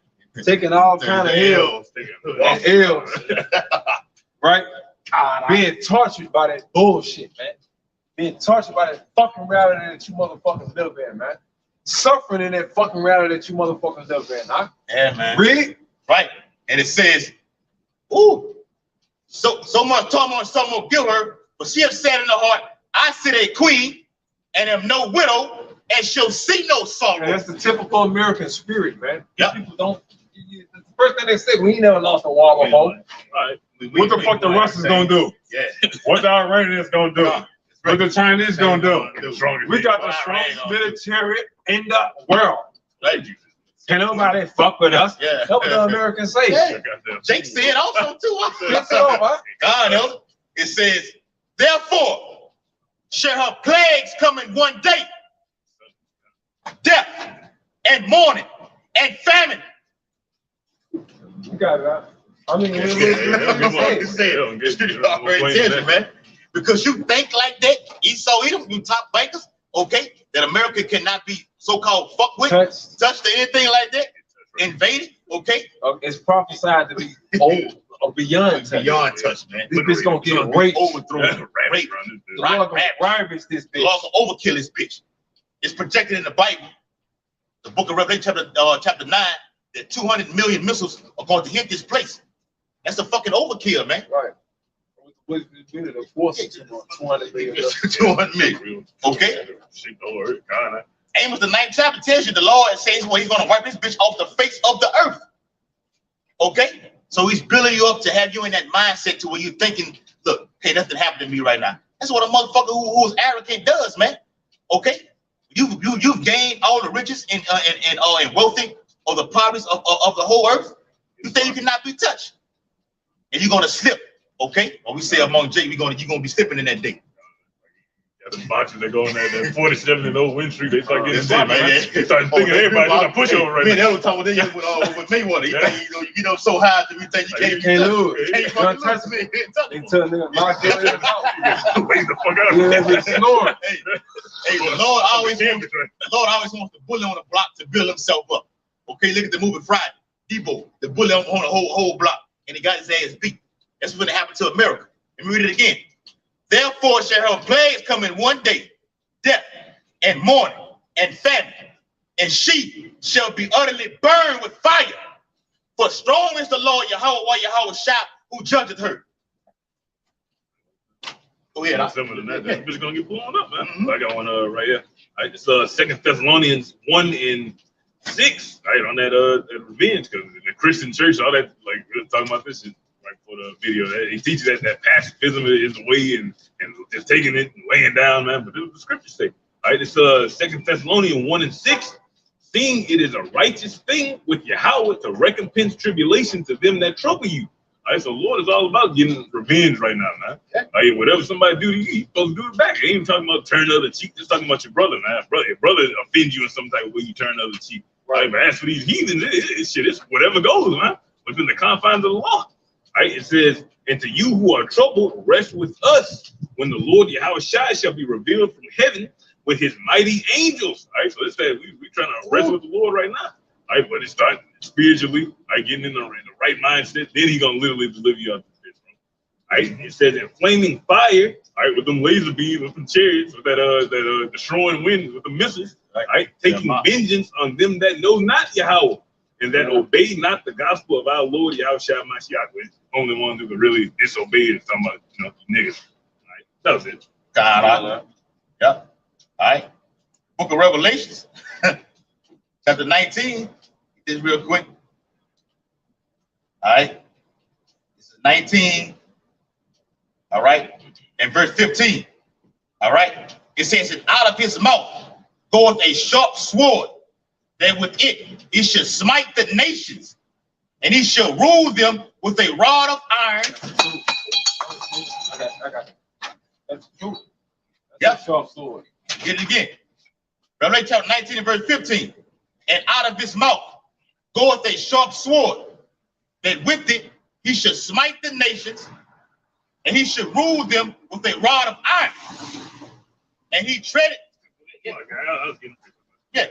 Taking all kind of L's. L's. Right? Being tortured by that bullshit, man. Being tortured by that fucking reality that you motherfuckers live in, man. Suffering in that fucking reality that you motherfuckers live in, huh? Yeah, man. Really? Right. And it says, ooh, so much talking some will kill her, but she have said in her heart, I sit a queen and am no widow and shall see no sorrow. And that's the typical American spirit, man. Yep. People don't. The first thing they say, we ain't never lost a war before. Right. What the fuck the Russians gonna do? Yeah. What the Iranians gonna do? What the Chinese gonna do? We got the strongest military in the world. Right. Can nobody fuck with us? Yeah. Help the Americans say. Yeah. Jake said also too. God help. It says, therefore shall her plagues come in one day, death and mourning and famine. You got it, huh? I mean, man. Because you think like that, Esau, Edom, you top bankers, okay, that America cannot be so-called fucked with, touched or anything like that, invaded, okay? It's prophesied to be old or beyond touch, man. This bitch gonna get raped, overthrown, raped. The Lord gonna ravage this bitch. The Lord gonna overkill this bitch. It's projected in the Bible, the book of Revelation, chapter 9, that 200 million missiles are going to hit this place. That's a fucking overkill, man. Right. With the force 200 million. 200 million. Okay. Amos the 9th chapter tells you the Lord says, well, he's gonna wipe this bitch off the face of the earth. Okay? So he's building you up to have you in that mindset to where you're thinking, look, hey, nothing happened to me right now. That's what a motherfucker who's arrogant does, man. Okay? You've gained all the riches and wealthy of the province of the whole earth. You think you cannot be touched. And you're gonna slip, okay? When we say among Jay, you're gonna be slipping in that day. The boxes that go in that 47 and old Win Street, they start getting sloppy, man. They start thinking everybody's gonna push over right now. Man, that was talking with Mayweather. You know, so high that we think you can't lose. You can't touch me. They tell nigga knock your ass out. Wait the fuck out. Hey, the Lord always wants the bully on the block to build himself up. Okay, look at the movie Friday. Debo, the bully on the whole block, and he got his ass beat. That's what happened to America. Let me read it again. Therefore shall her plagues come in one day, death and mourning and famine, and she shall be utterly burned with fire. For strong is the Lord Yahweh Shah, who judgeth her. Go ahead. Some of them, that bitch gonna get blown up, man. I got one right here. All right, it's 2 Thessalonians 1:6. Right on that revenge, because the Christian church, all that, like we were talking about this shit. Right for the video, he teaches that pacifism is the way and just taking it and laying down, man. But this is the scripture say. All right, it's 2 Thessalonians 1:6. Seeing it is a righteous thing with Yahweh to recompense tribulation to them that trouble you. All right, so Lord is all about getting revenge right now, man. All right, whatever somebody do to you, you're supposed to do it back. Ain't even talking about turn the other cheek. Just talking about your brother, man. Your brother offends you in some type of way, you turn the other cheek. Right, but as for these heathens, it's whatever goes, man. Within the confines of the law. Right, it says, and to you who are troubled, rest with us when the Lord Yahweh shall be revealed from heaven with his mighty angels. All right, so it says we trying to rest with the Lord right now. All right, but it starts spiritually, getting in the right mindset. Then he's gonna literally deliver you out of this. All right, it says in flaming fire, all right, with them laser beams, with them chariots, with that destroying wind, with the missiles, all right, taking vengeance on them that know not Yahweh. And that obey not the gospel of our Lord Yahushua Mashiach, which only one who could really disobey is talking about, niggas. All right, that was it. Yeah. All right. Book of Revelations, chapter 19. This real quick. All right. This 19, all right, and verse 15, all right, it says, and out of his mouth goeth a sharp sword, that with it he shall smite the nations, and he shall rule them with a rod of iron. I got it. That's true. Yep. A sharp sword. Get it again. Revelation chapter 19 and verse 15. And out of his mouth goeth a sharp sword, that with it he shall smite the nations, and he shall rule them with a rod of iron. And he treaded. Yeah.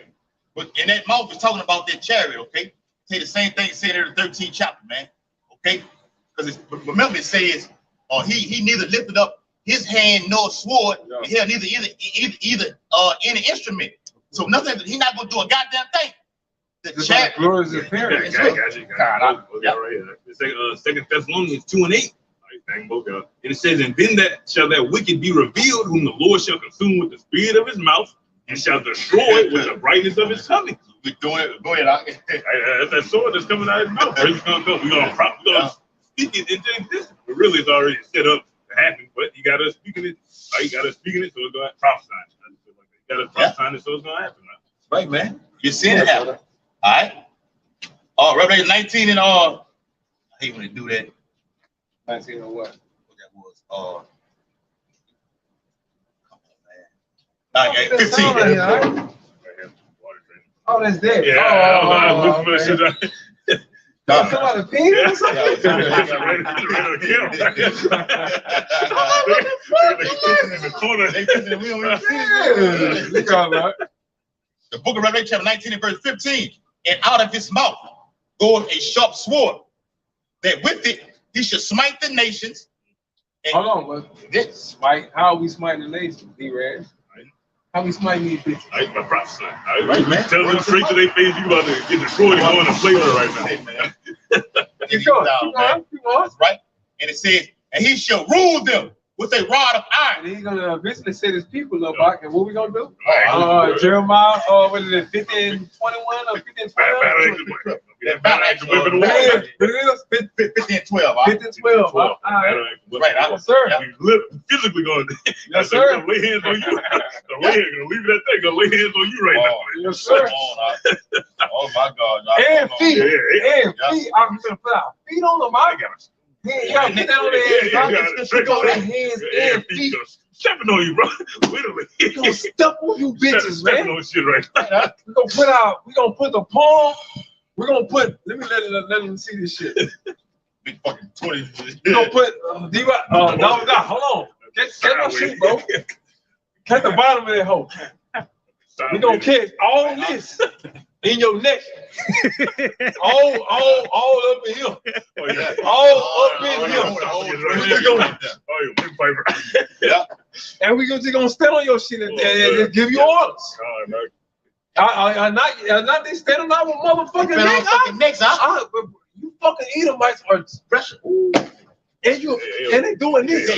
But in that mouth is talking about that chariot, okay? Say the same thing said in the 13th chapter, man. Okay? Because remember it says, he neither lifted up his hand nor sword, and held either any instrument. So nothing, he's not gonna do a goddamn thing. The chariot. Glory is apparent. Second Thessalonians 2 and 8. And it says, and then shall that wicked be revealed, whom the Lord shall consume with the spirit of his mouth, and shall destroy it with the brightness of his coming. We're doing it. Go ahead. That's that sword that's coming out of his mouth. We're gonna speak it into existence. But really, it's already set up to happen. But you gotta speak it. You gotta speak it, so it's gonna prophesy. You gotta prophesy it, so it's gonna happen. Right, man. You're seeing it happen. All right. Revelation 19 and I hate when they do that. 19 or what? What that was? Come on, man. 15. Oh, that's dead. Yeah. Somebody peed or something? The book of Revelation, chapter 19 and verse 15. And out of his mouth goeth a sharp sword, that with it he shall smite the nations. Hold on, but smite. How are we smiting the nations, D-Rad? How we smiting these bitches? I prophesy. Right, man. Tell them straight to their face, you about to get destroyed and go in a flavor right now. Keep going. Right? And it says, and he shall rule them with a rod of iron. And he's gonna eventually set his people up back. And what we gonna do? Jeremiah, what is it, 15:21 or 15:12? 15:12. 15:12. Right, sir. Physically going to yes, sir. Lay hands on you. Gonna leave it at that. Gonna lay hands on you right now. Yes, sir. Oh my God. And feet. And feet. I'm gonna put out feet on them. I got it. You gotta get that on their hands. Their hands and feet. Stepping on you, bro. Literally. We gonna step on you bitches, man. Stepping on shit right now. We gonna put the palm. We're gonna put. Let me let them see this shit. Big fucking 20. We gonna put hold on. Get my shit, bro. Catch the bottom of that hole. We gonna catch all this in your neck. all up in here. Oh, yeah. All up in here. Yeah. And we just gonna stand on your shit and give you orders. I'm not they standing out with motherfucking necks. You fucking Edomites are special. And they doing this.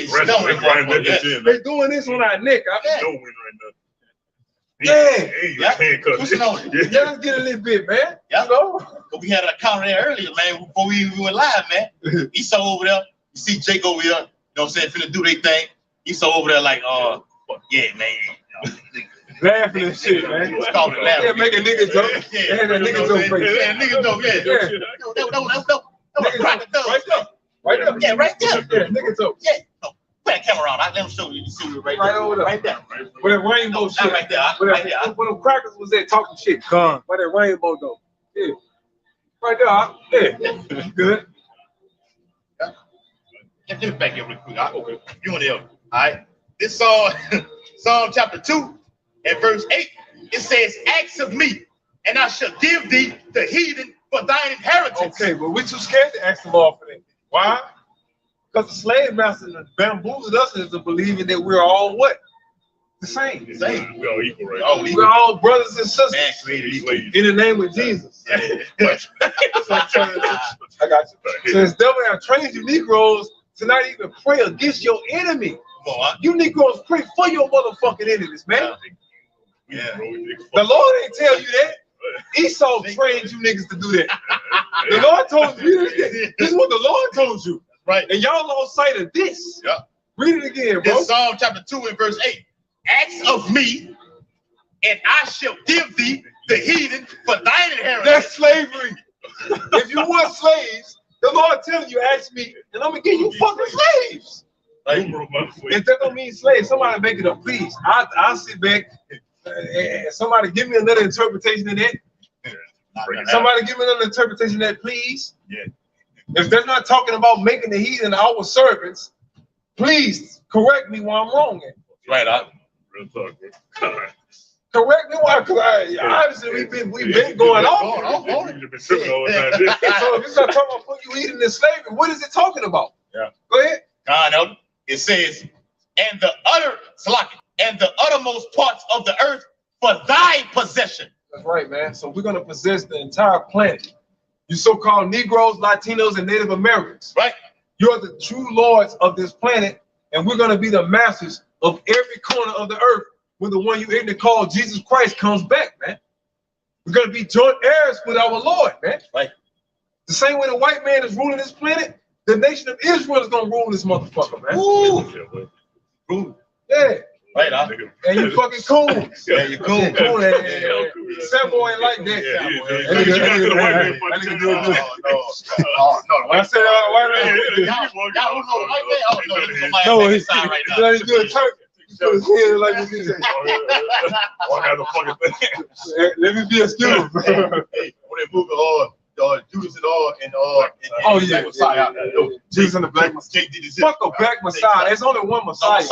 They doing this on our neck. Yeah. Let's get a little bit, man. Yeah. You know? We had an encounter there earlier, man, before we went live, man. Esau over there. You see Jake over here, you know what I'm saying, finna do their thing. Esau over there like, yeah, man. Laughing and shit, man. It's called it laughing. Yeah, making niggas joke. Yeah, that nigga joke face. Yeah, nigga joke, yeah. Right there. Yeah, right there. Yeah, nigga joke. Yeah. No, put that camera on. Let them show you. You see it right over there. Right there. Where that rainbow shit. Right there. Where them crackers was there talking shit. Where that rainbow go. Yeah. Right there. Yeah. Good. Let me back here real quick. I'll go you and them. All right. This Psalm chapter 2 and verse 8. It says, ask of me, and I shall give thee the heathen for thine inheritance. Okay, but we're too scared to ask the Lord for that. Why? Because the slave master bamboozled us into believing that we're all what? The same. We're all equal, right? We're all brothers and sisters. Man, in the name of Jesus. I got you. So it's devil have trained you Negroes to not even pray against your enemy. You Negroes pray for your motherfucking enemies, man. Yeah. The Lord ain't tell you that. Esau trained you niggas to do that. The Lord told you this is what the Lord told you. Right. And y'all lost sight of this. Yeah. Read it again, bro. In Psalm chapter 2 and verse 8. Ask of me, and I shall give thee the heathen for thine inheritance. That's slavery. If you want slaves, the Lord telling you, ask me, and I'm gonna give you fucking slaves. Right. If that don't mean slaves, somebody make it up, please. I'll sit back and somebody give me another interpretation of that. Somebody give me another interpretation of that, please. Yeah. If they're not talking about making the heathen our servants, please correct me while I'm wrong at. Right. Real talk, bro. Correct me why, because obviously we've been going off. You've been tripping all the time. So if it's not talking about putting you eating in slavery, what is it talking about? Yeah. Go ahead. No. It says, and the uttermost parts of the earth for thy possession. That's right, man. So we're gonna possess the entire planet. You so-called Negroes, Latinos, and Native Americans. Right. You're the true lords of this planet, and we're gonna be the masters of every corner of the earth when the one you ignorant call Jesus Christ comes back, man. We're gonna be joint heirs with our Lord, man. Right. The same way the white man is ruling this planet, the nation of Israel is gonna rule this motherfucker, man. Ooh. Yeah. Right, And you fucking cool. Yeah, you cool. Cool. Sambo ain't like that. When I said white man, Y'all don't know white man. Oh, no, he's right now. he's doing turkey. Put his head like this. Let me be excused. Hey, when they moved Judas and oh yeah, Jesus and the Black Messiah. Fuck a Black Messiah. There's only one Messiah.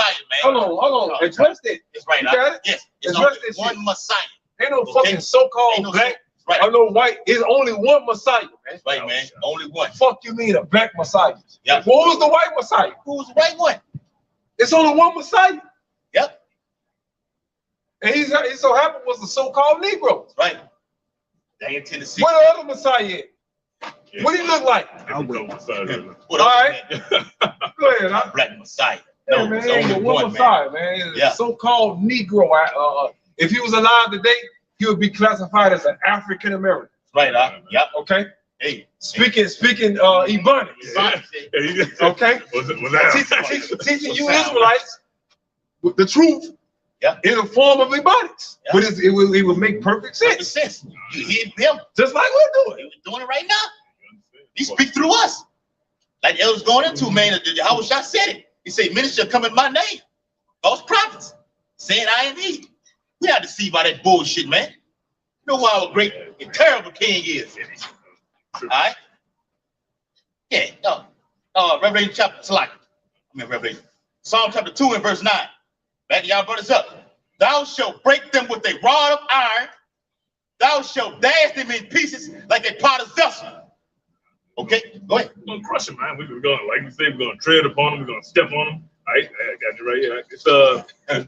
Hold on. Address it. It's right. You got it? Yes. It's Address only this one shit. Messiah. Ain't no fucking so-called black or no white. It's only one Messiah, man. Right, man. Only one. Fuck you mean a Black Messiah? Yeah. What was the white Messiah? Who was the white one? It's only one Messiah. Yep. And he so happened was the so-called Negroes. Right. They in Tennessee. Where the other Messiah at? What do he look like? All right. All right. Go ahead. Black Messiah. No, No, man, it's only one Messiah, man. Yeah. So-called Negro. If he was alive today, he would be classified as an African American. Right. Yep. Okay. Hey. Speaking Ebonics. Okay. Teaching you Israelites the truth. Yeah. In the form of Ebonics. Yeah. But it would make perfect sense. You hear him. Just like we're doing. He was doing it right now. He speaks through us. Like Elder's going into, man. How was I said it? He said, minister come in my name. False prophets. Saying I am he. We not deceived by that bullshit, man. You know who our great and terrible king is. All right? Yeah. Revelation chapter, Revelation. Psalm chapter 2 and verse 9. Back y'all brought us up. Thou shalt break them with a rod of iron. Thou shalt dash them in pieces like a potter's vessel. Okay, go ahead. We're gonna crush them, man. We're gonna, like we say, we're gonna tread upon them. We're gonna step on them. All right, I got you right here. It's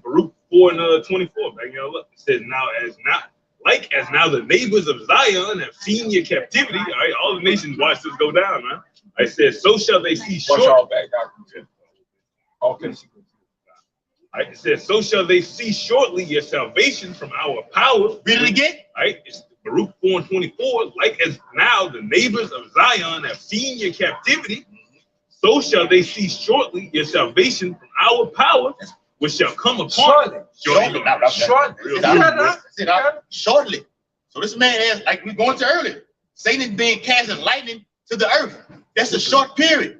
Baruch 4 and 24. Back y'all up. It says now the neighbors of Zion have seen your captivity. All right, all the nations watch this go down, man. I said, so shall they see short. Watch all back down. Okay. All right, it says, so shall they see shortly your salvation from our power. Read it again. All right, it's Baruch 4 and 24. Like as now the neighbors of Zion have seen your captivity, so shall they see shortly your salvation from our power, which shall come upon Shortly. Shortly. So this man has, like we going to earlier, Satan is being cast as lightning to the earth. That's a short period.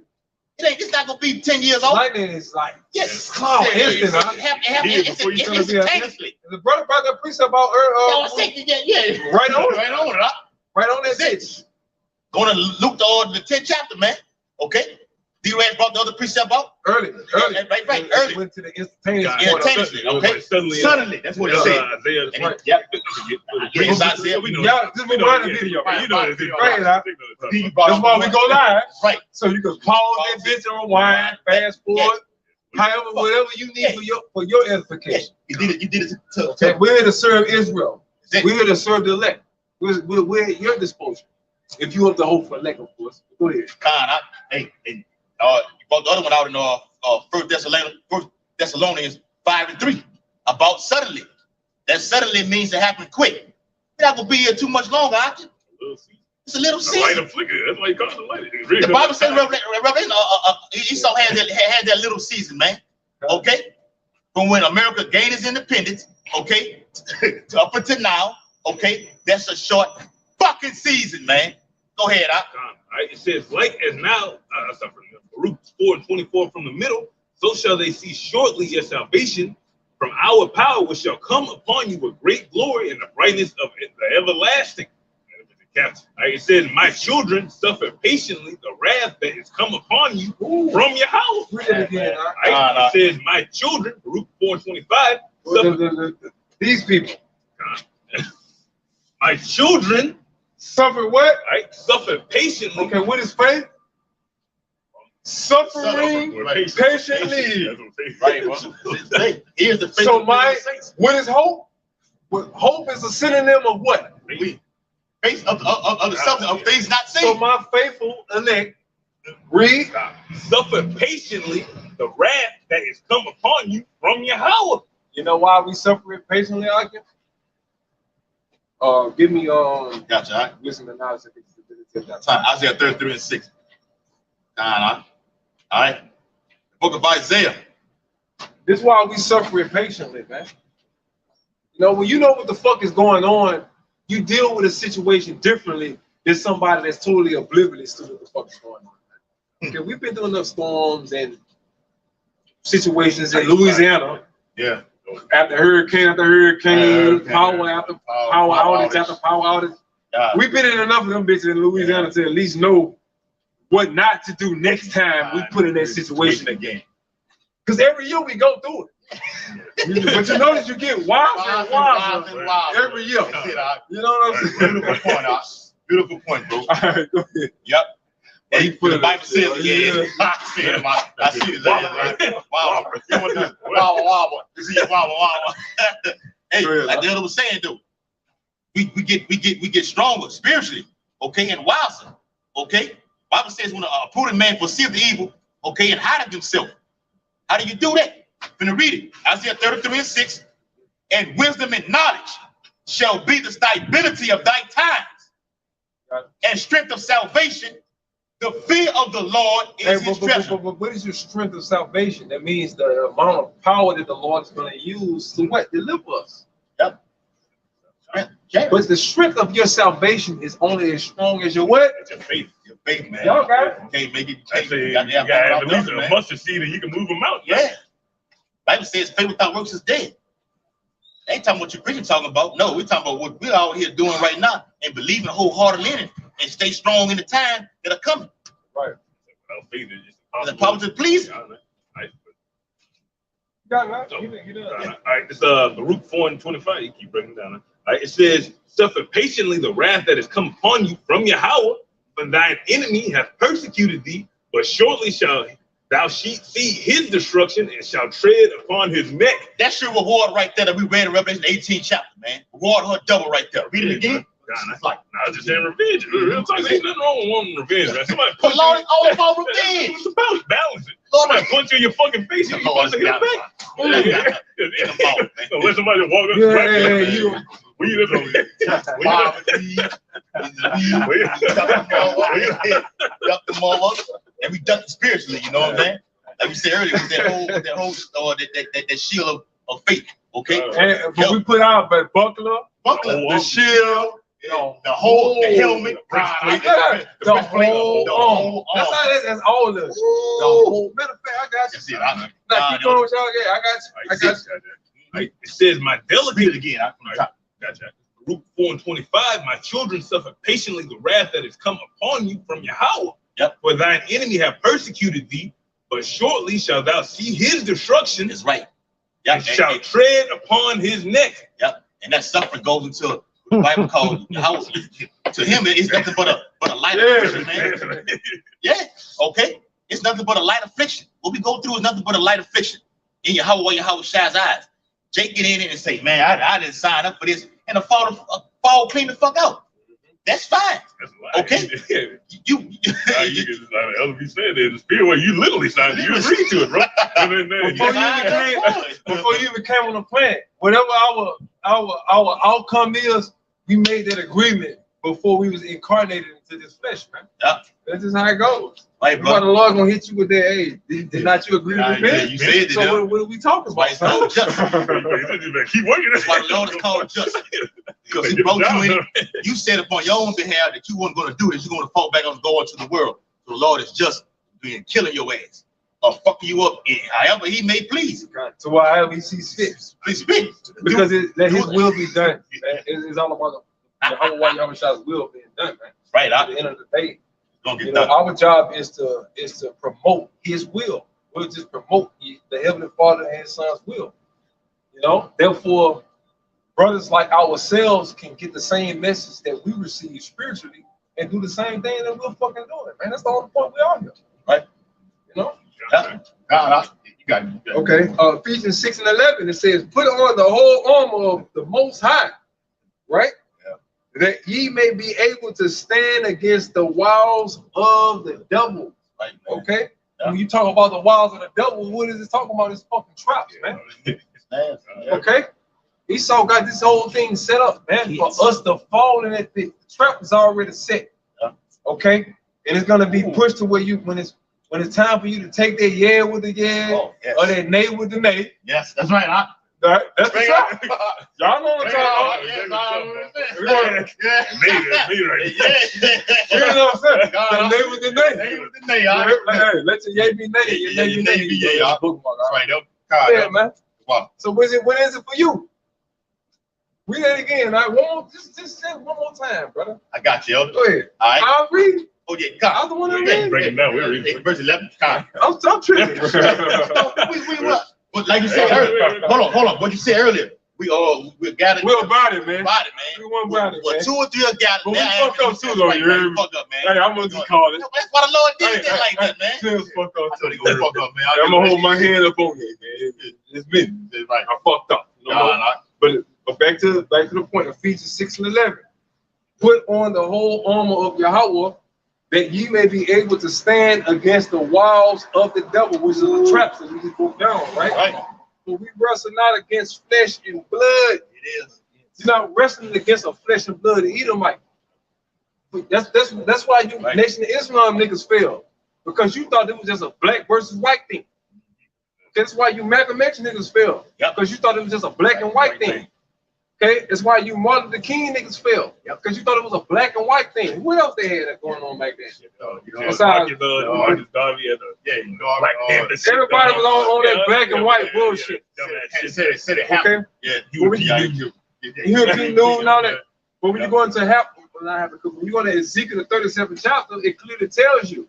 It's not gonna be 10 years old. Lightning is like cloud instant, huh? Instantaneously. The brother brought that precept about yeah. Right on that bitch. Going to Luke the 10th chapter, man. Okay. D-Red brought the other precept out. Early. Right, early. Went to the instantaneous. Okay. Suddenly. That's what it said. Yep. Isaiah. We know. Just rewind the video. You know this. That's why we go live. Right. So you can pause that bitch and rewind, fast forward, however, whatever you need for your edification. You did it to we're here to serve Israel. We're here to serve the elect. We're at your disposal. If you want to hope for elect, of course. Go ahead. You brought the other one out in 1 Thessalonians 5 and 3 about suddenly. That suddenly means it happened quick. You're not gonna be here too much longer, are you? It's a little The season. light flicker. That's why you call it the light. Really The Bible says Revelation, Esau had that little season, man. Okay? From when America gained its independence, okay, to up until now, okay, that's a short fucking season, man. Go ahead, Right? It says, like as now, Baruch 4:24 from the middle, so shall they see shortly your salvation from our power, which shall come upon you with great glory and the brightness of the everlasting. Right? It says, my children suffer patiently the wrath that is come upon you from your house. Right? It says, my children, Baruch 4:25, these people. My children suffer what? Right? Suffer patiently. Okay, what is faith? Suffering patiently. Right, bro. Here's the faith. So what is hope? Hope is a synonym of what? Faith of the substance of things not seen. So my faithful elect read, suffer patiently the wrath that is come upon you from Yahweh. You know why we suffer it patiently, Akim? Give me gotcha. Right. Listen to now. Isaiah 33:6. All right. The book of Isaiah. This is why we suffer it patiently, man. You know, when you know what the fuck is going on, you deal with a situation differently than somebody that's totally oblivious to what the fuck is going on. Man. Okay, we've been through enough storms and situations in Louisiana. Yeah. After hurricane, power after power outage after power outage. We've been in enough of them bitches in Louisiana to at least know what not to do next time we put in that situation again. Because every year we go through it. But you notice you get wiser every year. You know what I'm saying? Beautiful point, beautiful point, bro. All right, go ahead. Yep. Hey, the Bible says, I see it. Wow. Wow. Hey, like the other was saying, though, we get stronger spiritually, okay, and wiser, okay. Bible says when a prudent man perceives the evil, okay, and hideth himself. How do you do that? I'm gonna read it. Isaiah 33:6. And wisdom and knowledge shall be the stability of thy times, and strength of salvation. The fear of the Lord is his treasure. But what is your strength of salvation? That means the amount of power that the Lord is going to use to what? Deliver us. Yep. But the strength of your salvation is only as strong as your what? It's your faith. Your faith, man. Y'all got it? Okay, make it. You got at least a mustard seed and you can move them out. Yeah. Bible says faith without works is dead. Ain't talking what you're preaching talking about. No, we're talking about what we're out here doing right now and believing wholeheartedly in it and stay strong in the time that are coming. Right. Without faith, it's the power to please. All right. All right, it's Baruch 4:25. You keep breaking down. All right, it says, suffer patiently the wrath that has come upon you from Yahweh, when thine enemy hath persecuted thee, but shortly shall thou see his destruction and shall tread upon his neck. That's your reward right there that we read in Revelation 18 chapter, man. Reward her double right there. Read it again. I was just saying revenge. Real talk, ain't nothing wrong with wanting revenge, man. Somebody punch you. Lord, it's all about revenge. It's about balance it. Somebody punch you in your fucking face, you supposed to hit it back. Let somebody walk up and you. We just duck the mother, and we duck spiritually. You know what I'm saying? Like we said earlier, with that whole that shield of faith. Okay. And we put out the buckler, the shield. The whole, the helmet, the whole arm. That's all of it. The whole. Matter of fact, I got you. Keep going with y'all. Yeah, I got you. It says, my delegate again. Gotcha. Baruch 4:25. My children suffer patiently the wrath that has come upon you from Yahweh. Yep. For thine enemy have persecuted thee, but shortly shalt thou see his destruction. Is right. And shall tread upon his neck. Yep. And that suffering goes into the Bible called Yahweh. To him, it's nothing but a light affliction, man. Yeah. Okay. It's nothing but a light affliction. What we go through is nothing but a light affliction. In Yahweh Shai's eyes. Jake get in it and say, man, I didn't sign up for this, and the fall clean the fuck out. That's fine. Okay. You LB said in the spirit where you literally signed it. You agreed to it, bro. Before you even came on the planet, whatever our outcome is, we made that agreement before we was incarnated into this flesh, man. Yeah. That's just how it goes. Right, But the bro. Lord gonna hit you with that. Hey, did not you agree Nah, with me? you said it. So what are we talking Why it's called about? justice. Keep working. That's why the Lord is called justice. Because he brought you in. You said upon your own behalf that you weren't going to do this. You're going to fall back on God to the world. So the Lord is just being killing your ass or fucking you up however he may please. So however he sees fit. Please speak. Because let his will be done. It's all about the Shah's will being done, man. Right. At the end of the day, Gonna you get know, done. our job is to promote his will. We'll just promote the Heavenly Father and his Son's will. You know, therefore, brothers like ourselves can get the same message that we receive spiritually and do the same thing that we're fucking doing, man. That's the only point we are here. Right? You know? Yeah. You got it. Okay. Ephesians 6 and 11, it says, put on the whole armor of the Most High, right? That ye may be able to stand against the wiles of the devil. Right, okay? Yeah. When you talk about the wiles of the devil, what is it talking about? It's fucking traps, man. Okay? Esau got this whole thing set up, man, for us to fall in that pit. The trap is already set. Okay? And it's gonna be pushed to where you when it's time for you to take that yeah with the yeah or that nay with the nay. Yes, that's right. That's the trap. Y'all know what I'm talking about. You know what I'm saying? With the nay. Hey, let your yay be nay. Your nay be nay. Yeah, right. Yeah, man. Wow. So when is it for you? Read that again. Right? Just say it one more time, brother. I got you, Elder. Go ahead. All right. I'll read. Oh yeah, God. I'm the one that read. Break it down. We're reading verse 11. I'm tripping. But like you said earlier, hold on. What you said earlier, we're gathered. We're about it, man. About it, man. We want about it, man. 2 or 3 are gathered. But we fuck up too, though. You fuck up, man. Hey, I'm gonna just call it. That's why the Lord did it like that, man. Just fuck up. I thought he gonna fuck up, man. I'm gonna hold my hand up on it, man. It's me. It's like I fucked up. But back to the point. Ephesians 6 and 11. Put on the whole armor of Yahweh, that ye may be able to stand against the wiles of the devil, which are the traps that we just broke down, right? For we wrestle not against flesh and blood. It is. You're not wrestling against a flesh and blood Edomite. That's why you Nation of Islam niggas fail, because you thought it was just a black versus white thing. That's why you Malcolm X niggas fail, because you thought it was just a black and white thing. Okay, that's why you Martin Luther King niggas fail, because you thought it was a black and white thing. What else they had that going on back then? Besides, Marcus Garvey and everybody was on that black and white bullshit. Said it happened. Yeah, you keep doing all that. But when you go into when you go to Ezekiel the 37th chapter, it clearly tells you,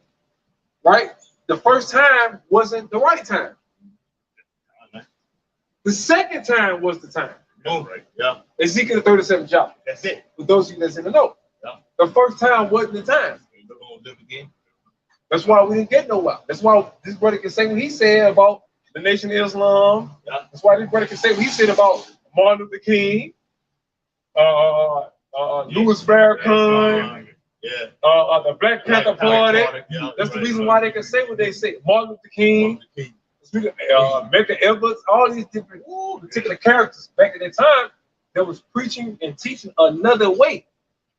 right? The first time wasn't the right time. The second time was the time. Right. Yeah. Ezekiel the 37th chapter. That's it. For those of you that's in the know. Yeah. The first time wasn't the time. That's why we didn't get nowhere. That's why this brother can say what he said about the Nation of Islam. Yeah. That's why this brother can say what he said about Martin Luther King, Louis Farrakhan, the Black Panther Party. That's the reason why they can say what they say. Martin Luther King, Medgar Evers, all these different particular characters back at that time that was preaching and teaching another way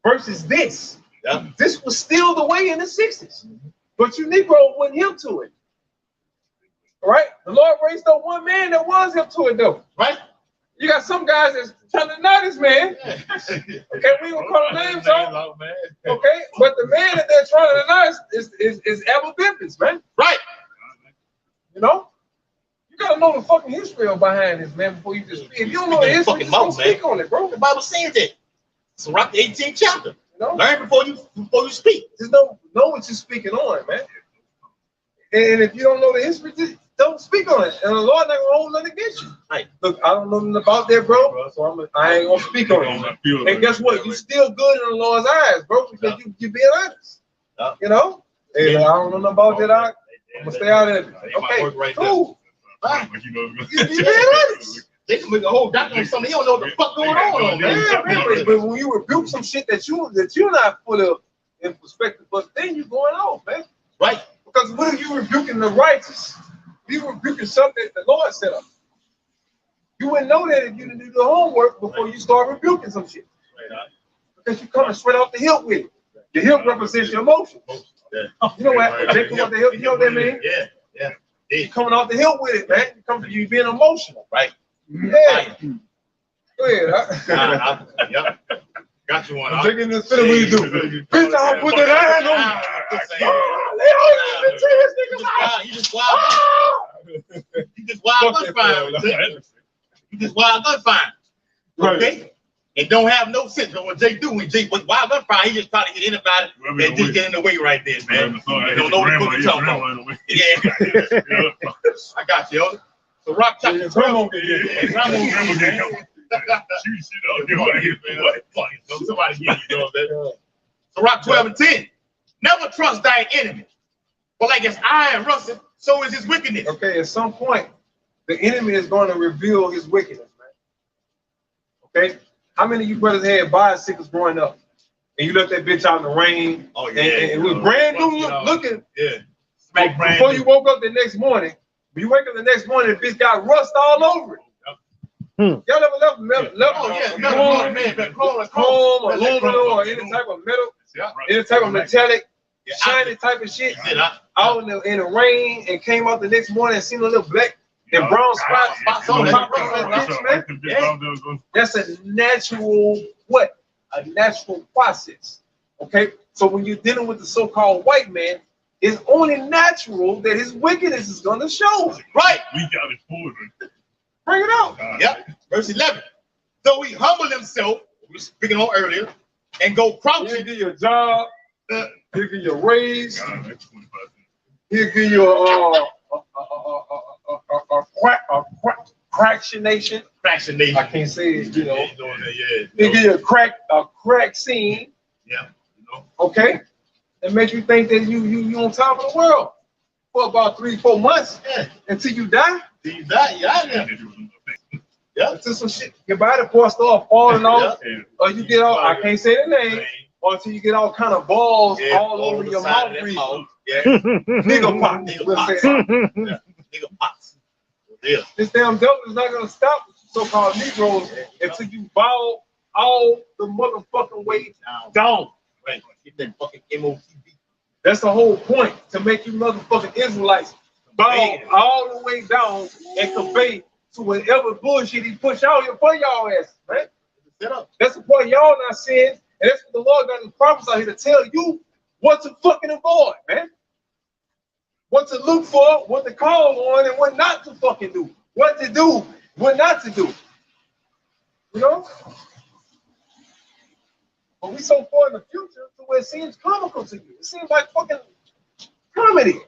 versus this. Yeah. This was still the way in the 60s. But you Negro wasn't hip to it. All right? The Lord raised up one man that was hip to it, though. Right? You got some guys that's trying to deny this man. Okay, we ain't gonna call the names out. Okay, but the man that they're trying to deny is Abel Bibbins, man. Right? You know? You gotta know the fucking history behind this, man, before you just speak. If you don't know the history, just don't speak on it, bro. The Bible says that. So rock the 18th chapter. You know? Learn before you speak. Just know what you're speaking on, man. And if you don't know the history, just don't speak on it. And the Lord not gonna hold nothing against you. Right. Look, I don't know nothing about that, bro. So I ain't gonna speak on it. And guess what? You still good in the Lord's eyes, bro, because you being honest. You know? And I don't know nothing about that. I'm gonna stay out of it. Okay, cool. You being honest. They can make a whole doctrine on something. You don't know what the fuck going on, man. Yeah, but when you rebuke some shit that you're not fully in perspective, but then you're going off, man. Right. Because what are you rebuking the righteous? You rebuking something that the Lord set up. You wouldn't know that if you didn't do the homework before you start rebuking some shit. Because you coming straight off the hip with it. The hip represents your emotion. Yeah. You know what? When they come off the hip, you know what that means? Yeah. You coming off the hip with it, man. You being emotional. Right. Yeah. Go ahead. Yep. Got you one. I'm taking this film when you do. Bitch, I'll put that hand on you. You just wild. You just wild gunfire. You just wild gunfire. Okay? And don't have no sense. But what Jay do when Jay was wild gunfire, he just try to hit anybody and just get in the way right there, man. You don't know what you're talking about. Yeah. I got you. So Rock chapter 12. Somebody get you, man. So Rock 12 and 10. Never trust thy enemy. But like his iron rusted, so is his wickedness. Okay, at some point, the enemy is going to reveal his wickedness, man. Okay? How many of you brothers had bicycles growing up? And you left that bitch out in the rain. Oh, yeah. And it was brand new looking. Yeah. Smack brand before you woke up the next morning, when you wake up the next morning, the bitch got rust all over it. Y'all never left chrome, aluminum, or any type of metal, any type of metallic, shiny type of shit out in the rain and came out the next morning and seen a little black and brown spots on top of that bitch, man. That's a natural what? A natural process. Okay? So when you're dealing with the so-called white man, it's only natural that his wickedness is gonna show. Right. We got it forward. Bring it out. Yep. Verse 11. Though he humble himself, we were speaking on earlier, and go crouching. He'll give you a job. He'll give you a raise. He'll give you a fractionation. Fractionation. I can't say it, you know. Yeah. He'll give you a crack scene. Yeah. You know. Okay. And make you think that you on top of the world for about 3-4 months until you die. Until you die, yeah. Yeah. Until some shit, your body parts start falling off, or you get all, I can't say the name, or until you get all kind of balls all over your mouth region. Yeah. Nigga pox. Nigga pox. Yeah. This damn devil is not gonna stop so-called Negroes until you bow all the motherfucking way down. Right. Get that fucking MOTV. That's the whole point, to make you motherfucking Israelites bow all the way down and convey to whatever bullshit he push out here for y'all asses, man. That's the part y'all not seeing, and that's what the Lord got his prophets out here to tell you what to fucking avoid, man. What to look for, what to call on, and what not to fucking do. What to do, what not to do. You know? But we so far in the future to where it seems comical to you. It seems like fucking comedy.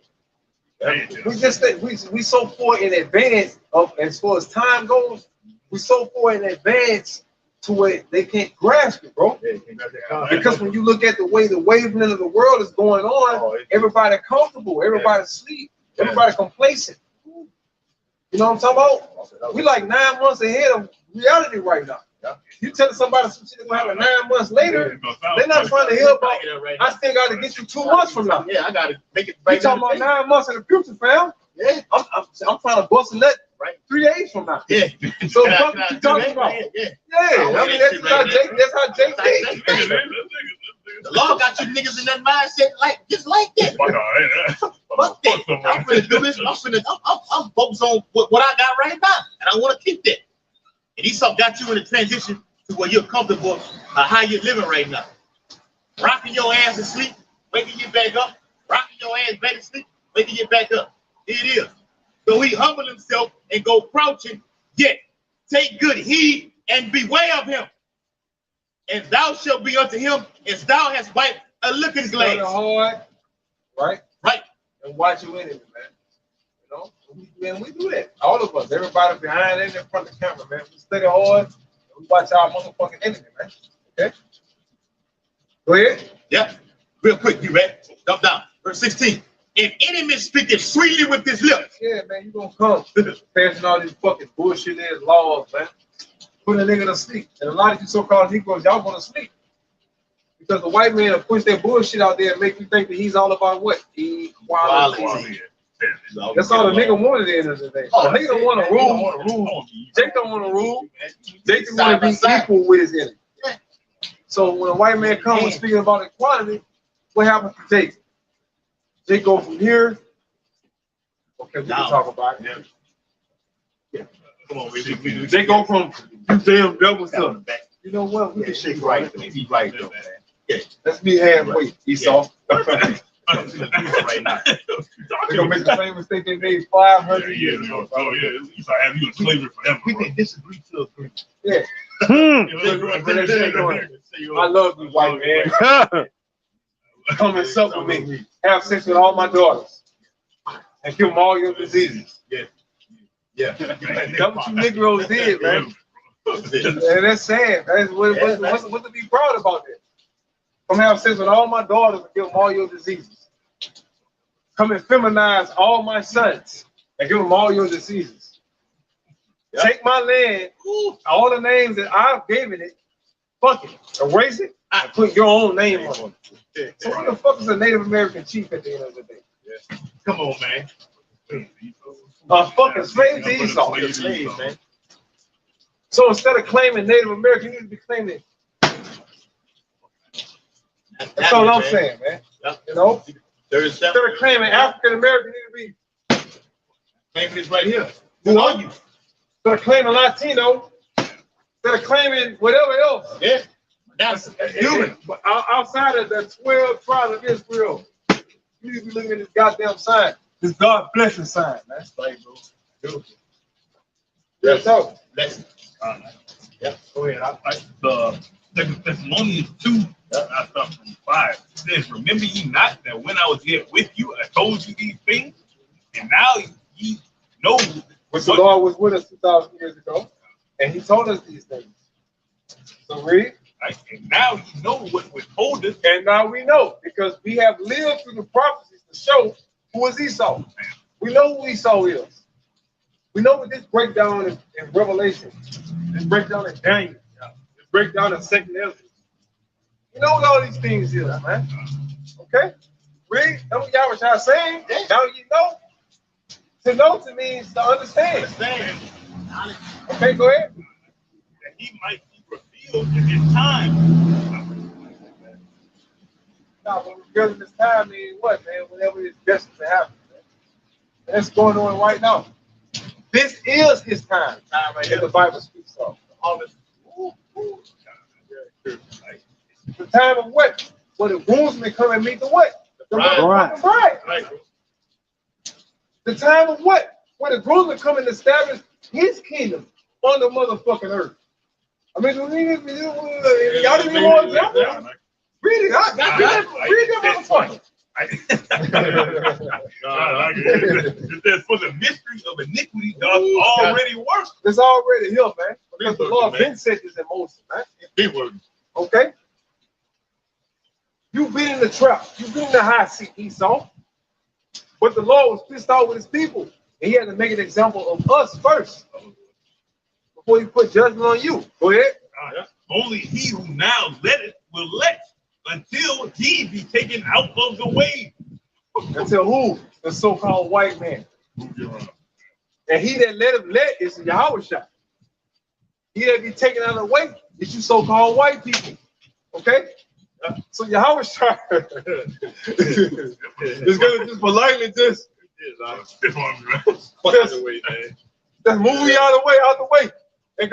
We just think we so far in advance of, as far as time goes, we so far in advance to where they can't grasp it, bro. Because when you look at the way the wavelength of the world is going on, everybody comfortable, everybody asleep, everybody complacent. You know what I'm talking about? We like 9 months ahead of reality right now. You tell somebody some shit that's gonna happen 9 months later, they're not trying to hear about. I still got to get you 2 months from now. Yeah, I got to make it. You talking about 9 months in the future, fam? Yeah, I'm trying to bust a nut 3 days from now. Yeah. So what you talking about? Yeah. I mean that's how Jake thinks. The law got you niggas in that mindset just like that. Fuck that. I'm finna do this. I'm focused on what I got right now, and I want to keep that. And Esau got you in a transition to where you're comfortable how you're living right now. Rocking your ass to sleep, waking you back up. Rocking your ass back to sleep, waking you back up. Here it is. So he humbled himself and go crouching, yet take good heed and beware of him. And thou shalt be unto him as thou hast wiped a looking glass. Hard, right? Right. And watch your enemy, man. You know? And we do that. All of us, everybody behind and in front of the camera, man. We study hard and we watch our motherfucking enemy, man. Okay? Go ahead. Yeah. Real quick, you ready? Jump down. Verse 16. An enemy speaketh freely with his lips. Yeah, man, you gonna come passing all these fucking bullshit ass laws, man. Put a nigga to sleep. And a lot of you so-called Negroes, y'all want to sleep. Because the white man will push that bullshit out there and make you think that he's all about what? Equality. That's all the nigga wanted at the end of the day. The nigga don't want to rule. Jake don't want to rule. Jake don't want to be equal with his enemy. So when a white man comes and speaking about equality, what happens to Jake? Jake go from here. Okay, we can talk about it. Yeah. Come on, baby. They go from you damn double stuff. You know what? We can shake right. right. Right though, man. Yeah. Let's meet halfway, Esau. Right now. They're gonna make the same mistake they made 500 years ago. Oh yeah, you start having you in slavery forever. We can disagree to agree. Yeah. I love you, white man. Come and sup with me. Have sex with all my daughters. And kill them all your diseases. Yeah. Yeah. That's what you Negroes did, man. And that's sad. That's what's to be proud about that? Come have sex with all my daughters and give them all your diseases. Come and feminize all my sons and give them all your diseases. Yep. Take my land, all the names that I've given it, fuck it, erase it, and put your own name on it. So what the fuck is a Native American chief at the end of the day? Yeah. Come on, man. Fucking slave to Esau. Slave, man. So instead of claiming Native American, you need to be claiming. That's all I'm saying, man. Yep. You know? Instead of claiming African American, you need to be claiming this right here. Who are you? Instead of claiming Latino, instead of claiming whatever else. Yeah. That's human. But outside of the 12 tribes of Israel, you need to be looking at this goddamn sign. This God blessing sign, man. That's right, bro. Beautiful. Yeah, so. Blessing. Yeah. Go ahead. The Thessalonians 2, I start from 5. It says, remember ye not that when I was yet with you, I told you these things, and now ye know. Which the Lord was with us 2,000 years ago, and he told us these things. So read. Right? And now you know what withhold us. And now we know, because we have lived through the prophecies to show who is Esau. We know who Esau is. We know what this breakdown in Revelation, this breakdown in Daniel, this breakdown in 2nd Ezra. You know what all these things is, man. Okay? Read. That's what y'all was saying. Now you know. To know means to understand. Okay, go ahead. That he might be revealed in his time. Now, when revealed in this time means what, man? Whenever it's destined to happen, man. That's going on right now. This is his time. Right here. The Bible speaks of. All this. The time of what? Where the groomsmen come and meet the what? The bride. Right. The time of what? When the groomsmen come and establish his kingdom on the motherfucking earth. I mean, y'all didn't even want to read it. Read that motherfucker. It says, for the mystery of iniquity does already work. It's already here, man. Because the Lord been set this in motion, man. Big word. Okay? You've been in the trap. You've been in the hot seat, Esau. But the Lord was pissed off with his people. And he had to make an example of us first before he put judgment on you. Go ahead. Only he who now letteth will let until he be taken out of the way. Until who? The so-called white man. And he that let him let is Yahushua. He that be taken out of the way is you so-called white people. Okay? So Yahushua is gonna just politely just move you out the way. They're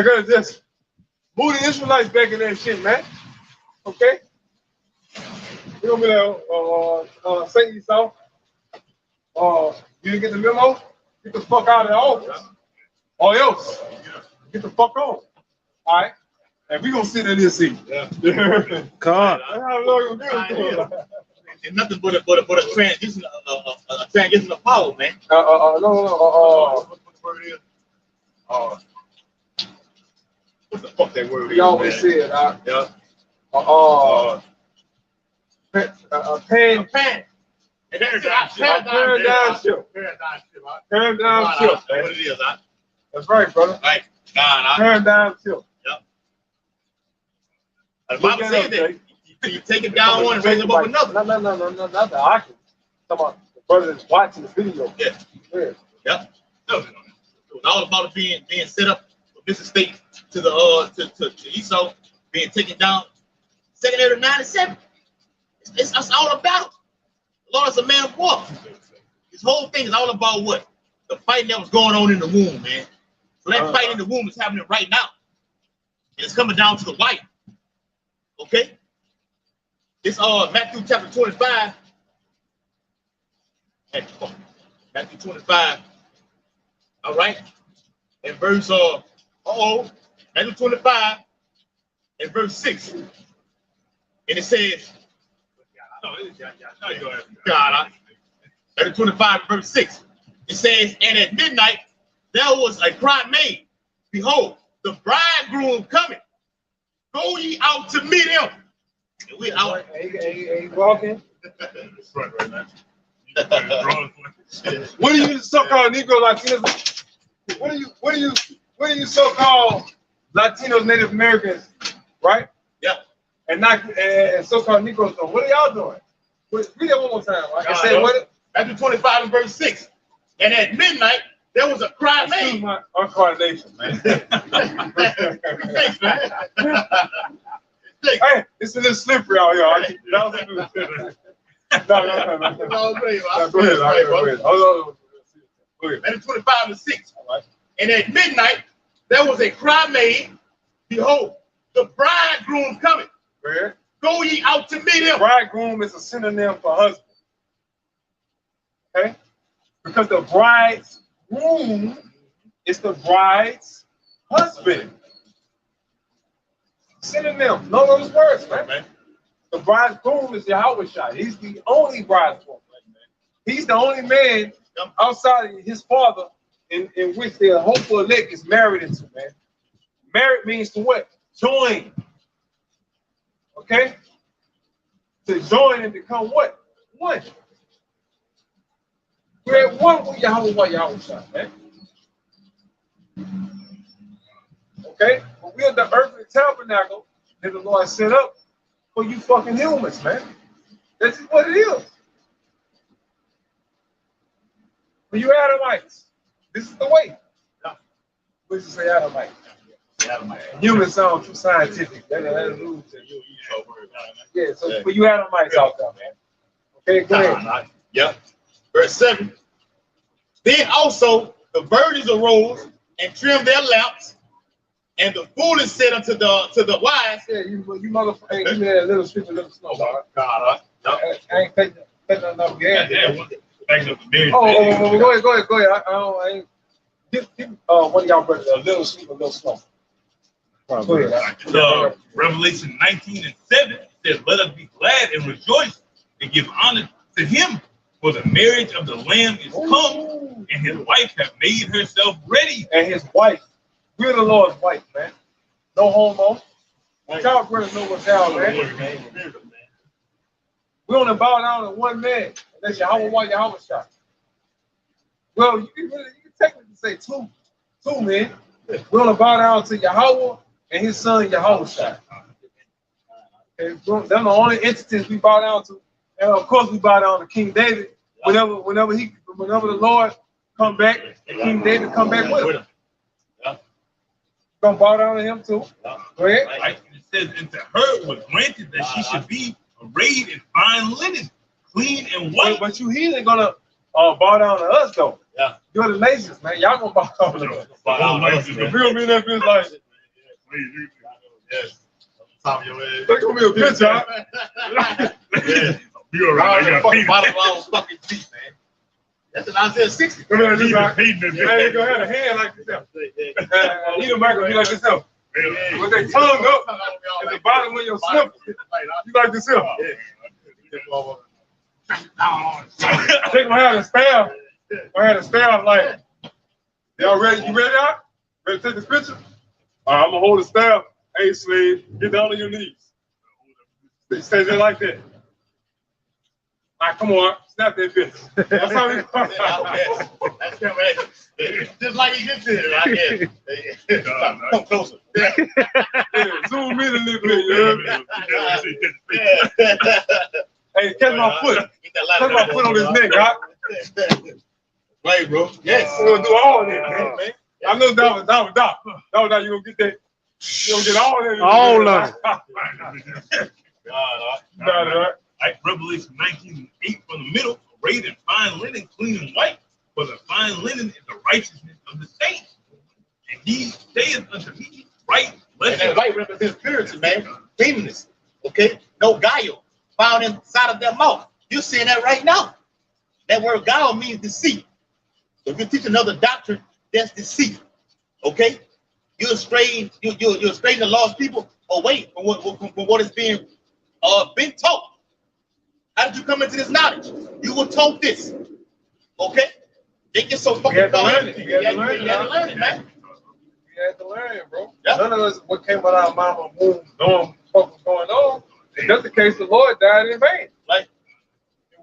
gonna just move the Israelites back in that shit, man. Okay? You're gonna be like, Saint Esau. You didn't get the memo? Get the fuck out of the office. Or else, get the fuck on. All right? And we're gonna sit in this seat. Yeah. Come on. It's nothing but a transition of power, man. No. What the word is? What the fuck that word is? We always say it. Yeah. Paradigm shift. Paradigm shift. What it is, huh? That's right, brother. Right. Paradigm shift. Yep. The Bible says that you take it down one and raise them up another. No, not the Oculus. Come on, the brother is watching the video. Yeah. Yep. It's all about it being set up for Mr. State to the to Esau, being taken down secondary 97. It's all about it. The Lord is a man of war. This whole thing is all about what? The fighting that was going on in the womb, man. So that fight in the womb is happening right now. And it's coming down to the wire. Okay? It's Matthew chapter 25. Matthew 25. All right. And verse Matthew 25 and verse 6. And it says, Matthew 25 and verse 6. It says, and at midnight there was a cry made, behold, the bridegroom coming. Go ye out to meet him. And we out. He walking. What do you so-called Negro Latinos? What do you so-called Latinos, Native Americans, right? Yeah. And so-called Negroes doing? What are y'all doing? Read that one more time. Right? It said what? Matthew 25 and verse 6. And at midnight there was a cry made. My incarnation, man. Thanks, man. Hey, it's a little slippery out here. No. Go ahead. Matthew 25 and 6. Right. And at midnight there was a cry made, behold, the bridegroom coming. Where? Go ye out to meet him. Bridegroom is a synonym for husband. Okay? Because the bride's groom is the bride's husband. Synonym. Know those words, man. The bridegroom is Yahweh Shai. He's the only bridegroom. He's the only man outside of his father in which the hopeful elect is married into, man. Married means to what? Join. Okay? To join and become what? One. We're at one with Yahweh Shai, man. Okay? But we're the earthly tabernacle that the Lord set up for you fucking humans, man. That's what it is. For you Adamites, this is the way. What does it say, Adamite? Humans sound too scientific. Yeah, so for you Adamites out there, man. Okay, go ahead. Yep. Verse 7. Then also the virgins arose and trimmed their lamps, and the foolish said unto the wise. Yeah, you motherfucker. Hey, give me that little scripture, a little slow. I ain't taking enough gas. Oh, go ahead. I ain't. Give one of y'all brothers a little sweet, a little slow. Go ahead. Revelation 19 and 7 says, let us be glad and rejoice and give honor to him, for the marriage of the Lamb is come, and his wife have made herself ready. And his wife, we're the Lord's wife, man. No homo. Y'all brothers know what's down, man. We only bow down to one man, and that's Yahweh Shai. Well, you can technically say two men. We only bow down to Yahweh and his son Yahweh Shai. And they're the only entities we bow down to. And of course, we bow down to King David. Whenever the Lord come back, and King David come back with him. Gonna bow down to him too. Go ahead. Like it says, and to her was granted that she should be arrayed in fine linen, clean and white. But you heathen gonna bow down to us though. Yeah. You're the nations, man. Y'all gonna bow down to us. You feel me? That feels like. Yes. There's gonna be a picture. Yeah. You're right. Bottom of our fucking feet, man. That's an Isaiah 60. Come here, just like, you gonna have a hand like this. You the mic will be like this. With their tongue up at the bottom of your slip. You like this here. Take my hand and staff. My hand and staff like, y'all ready? You ready out? Ready to take this picture? All right, I'm gonna hold the staff. Hey, slave, get down on your knees. Stay there like that. All right, come on, snap that bitch. That's how we just like he just did, right? Yeah. Come closer. Yeah, zoom in a little bit, yeah. Hey, catch my foot. Catch my foot on his neck, huh? Right, bro. Yes. We're gonna do all that, man. I know that was Doc. You gonna get that. You gonna get all that. All of it. Right? Revelation 19:8 from the middle, arrayed in fine linen, clean and white, for the fine linen is the righteousness of the saints. And he saith unto me, right, and that white represents purity, man, cleanliness, okay? No guile found inside of their mouth. You're seeing that right now. That word guile means deceit. So if you teach another doctrine, that's deceit, okay? You're straying the lost people away from what is being taught. How did you come into this knowledge? You were taught this, okay? They get so fucking far. You had to learn it, man. You had to learn, bro. Yep. None of us what came out of our mama womb knowing what was going on. If that's the case, the Lord died in vain. Like,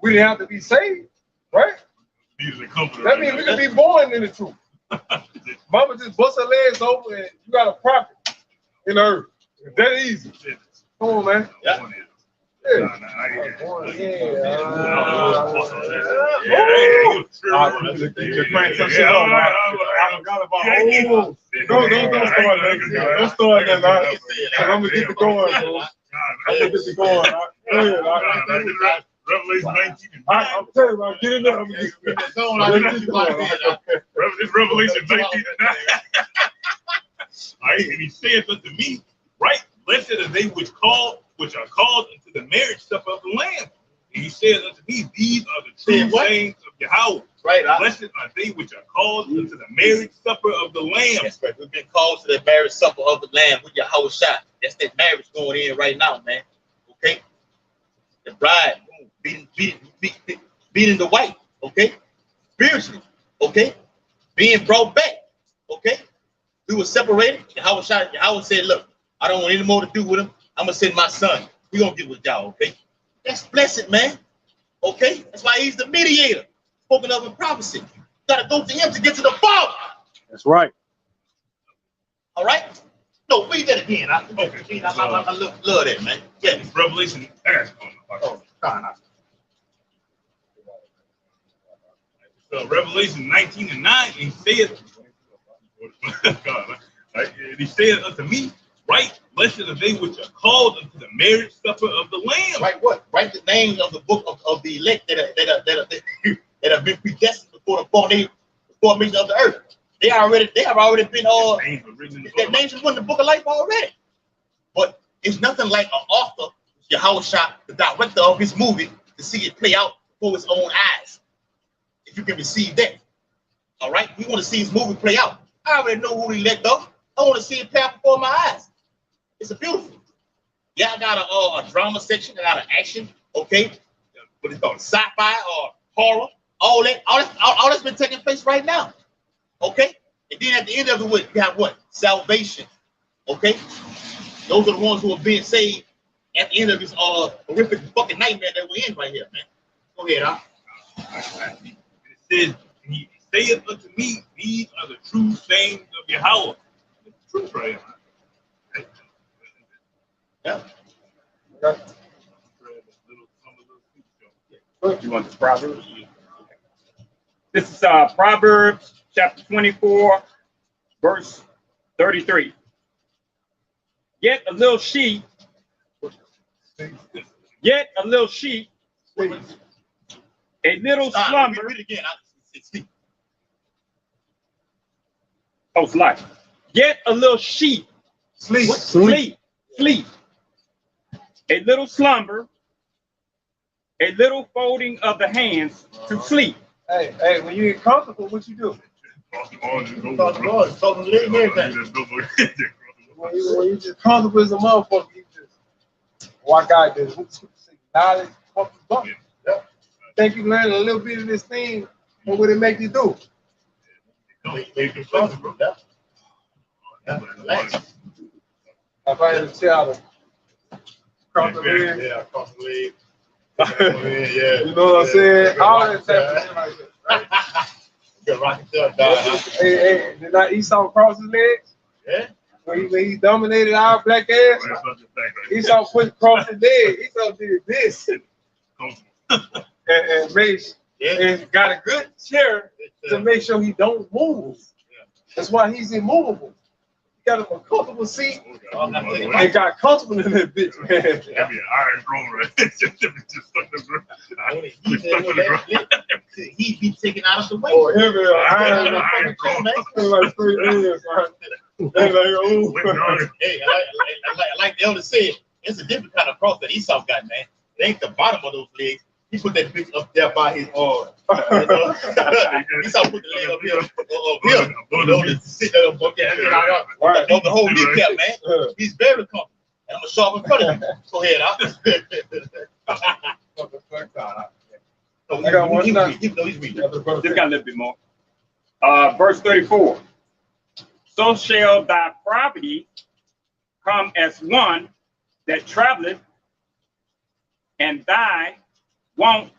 we didn't have to be saved, right? That means we can be born in the truth. Mama just bust her legs over and you got a prophet in the earth. It's that easy. Come on, man. Yeah. Don't start that. I'm gonna get the going, bro. I'm gonna get the going. Revelation 19. I'm telling you, I'm getting there. I'm gonna get the going. It's Revelation 19. All right, and he saith unto me, right, blessed are they which are called into the marriage supper of the Lamb. And he said unto me, these are the true saints of Yahweh. Right. Blessed are they which are called into the marriage supper of the Lamb. That's right. We've been called to the marriage supper of the Lamb with Yahweh shot. That's that marriage going in right now, man. Okay? The bride beating the wife, okay? Spiritually, okay? Being brought back, okay? We were separated. Yahweh said, look, I don't want any more to do with him. I'm going to send my son. We're going to get with y'all, okay? That's blessed, man. Okay? That's why he's the mediator, spoken of in prophecy. You got to go to him to get to the Father. That's right. All right? No, read that again. I love that, man. Yeah. It's Revelation. Revelation 19:9, and he saith, he saith unto me, right, blessed are they which are called unto the marriage supper of the Lamb. Right, what? Write the names of the book of the elect that have been predestined before the formation of the earth. They have already been their names are in the book of life already. But it's nothing like an author, Yahweh Shah, the director of his movie, to see it play out before his own eyes. If you can receive that. All right? We want to see his movie play out. I already know who he let go. I want to see it play out before my eyes. It's a beautiful. Yeah, I got a drama section, I got an action, okay? What it's called, sci-fi or horror, all that's been taking place right now. Okay? And then at the end of it, we have what? Salvation. Okay? Those are the ones who are being saved at the end of this horrific fucking nightmare that we're in right here, man. Go ahead, huh? It says, he saith unto me, these are the true sayings of Yahweh. It's true right here. Yeah. You want the Proverbs? This is Proverbs chapter 24, verse 33. Yet a little sheep, a little slumber. Read it again. Oh, it's life. Yet a little sheep, sleep. A little slumber, a little folding of the hands to sleep. Hey, when you get comfortable, what you do? When you just comfortable as a motherfucker, you just walk out there. Knowledge, fucking think you learn a little bit of this thing, what would it make you do? If I had a child, cross the leg. Yeah, cross the leg. You know what I'm saying? All that type of shit like that, right? Hey, did not Esau cross his legs? Yeah. When he dominated our black ass, Esau put across his leg. Esau did this and made and got a good chair to make sure he don't move. That's why he's immovable. got him a comfortable seat. That'd They got comfortable in that bitch, man. be an iron throne, right? Just stuck in the ground. Stuck in the ground. He be taken out of the way. Oh, heavy Iron throne. like 3 years, right? They like, oh. Hey, I like the elder said, it's a different kind of cross that Esau got, man. It ain't the bottom of those legs. He put that bitch up there by his arm. You know? Esau put the leg up here. Sit there up there. Right. The whole kneecap, man. He's very comfortable. And I'm going to show up in front of him. Go ahead, I got one. He's Just got a little bit more. Verse 34. So shall thy property come as one that traveleth, and thy want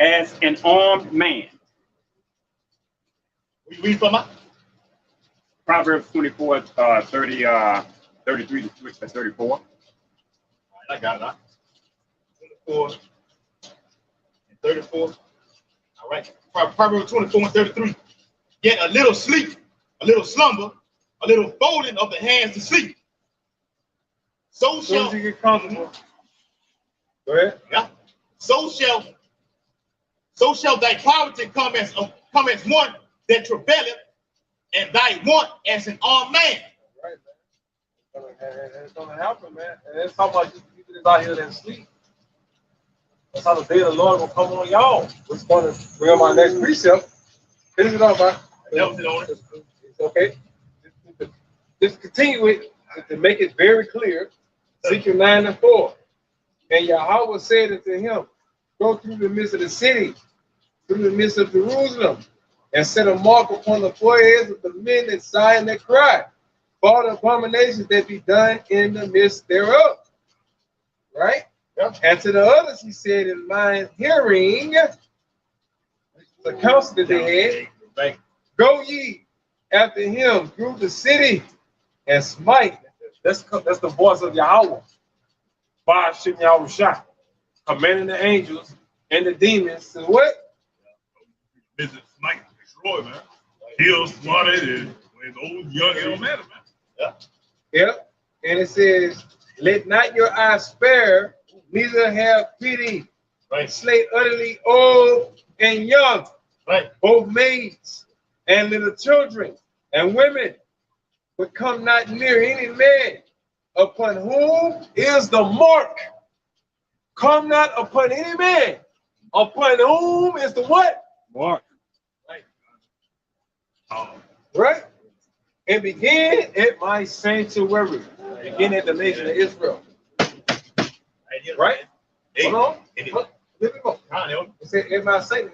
as an armed man. You read from that? Proverbs 24, 33 to 34. All right, I got it. 24 and 34. All right. Proverbs 24 and 33. Yet a little sleep, a little slumber, a little folding of the hands to sleep. So As soon shall as you get comfortable. Go ahead. yeah. So shall thy poverty come as one that travaileth, and thy want as an armed man. Right, man. It's gonna happen, man. And it's talking about people that's out here that sleep. That's how the day of the Lord will come on y'all. It's going to bring my next precept. Finish it up, man. That was it on it. It's okay. Just continue it to make it very clear. Ezekiel 9 and 4. And Yahweh said unto him, go through the midst of the city, through the midst of Jerusalem, and set a mark upon the foreheads of the men in Zion that cry, for the abominations that be done in the midst thereof. Right? Yep. And to the others he said in my hearing, the counsel that they had, right. Go ye after him through the city and smite. That's the voice of Yahweh. Ba'ashim Yahushua, commanding the angels and the demons to what? Visit, smite, destroy, man. Heal, slaughter it is. When it's old, young, it don't matter, man. Yeah. Yep. And it says, let not your eyes spare, neither have pity. Right. Slay utterly old and young. Right. Both maids and little children and women, but come not near any man upon whom is the mark. Come not upon any man upon whom is the what? Mark. Right. Right? And begin at my sanctuary. Begin at the nation of Israel. Right? Hold on. Let me go. It said at my sanctuary.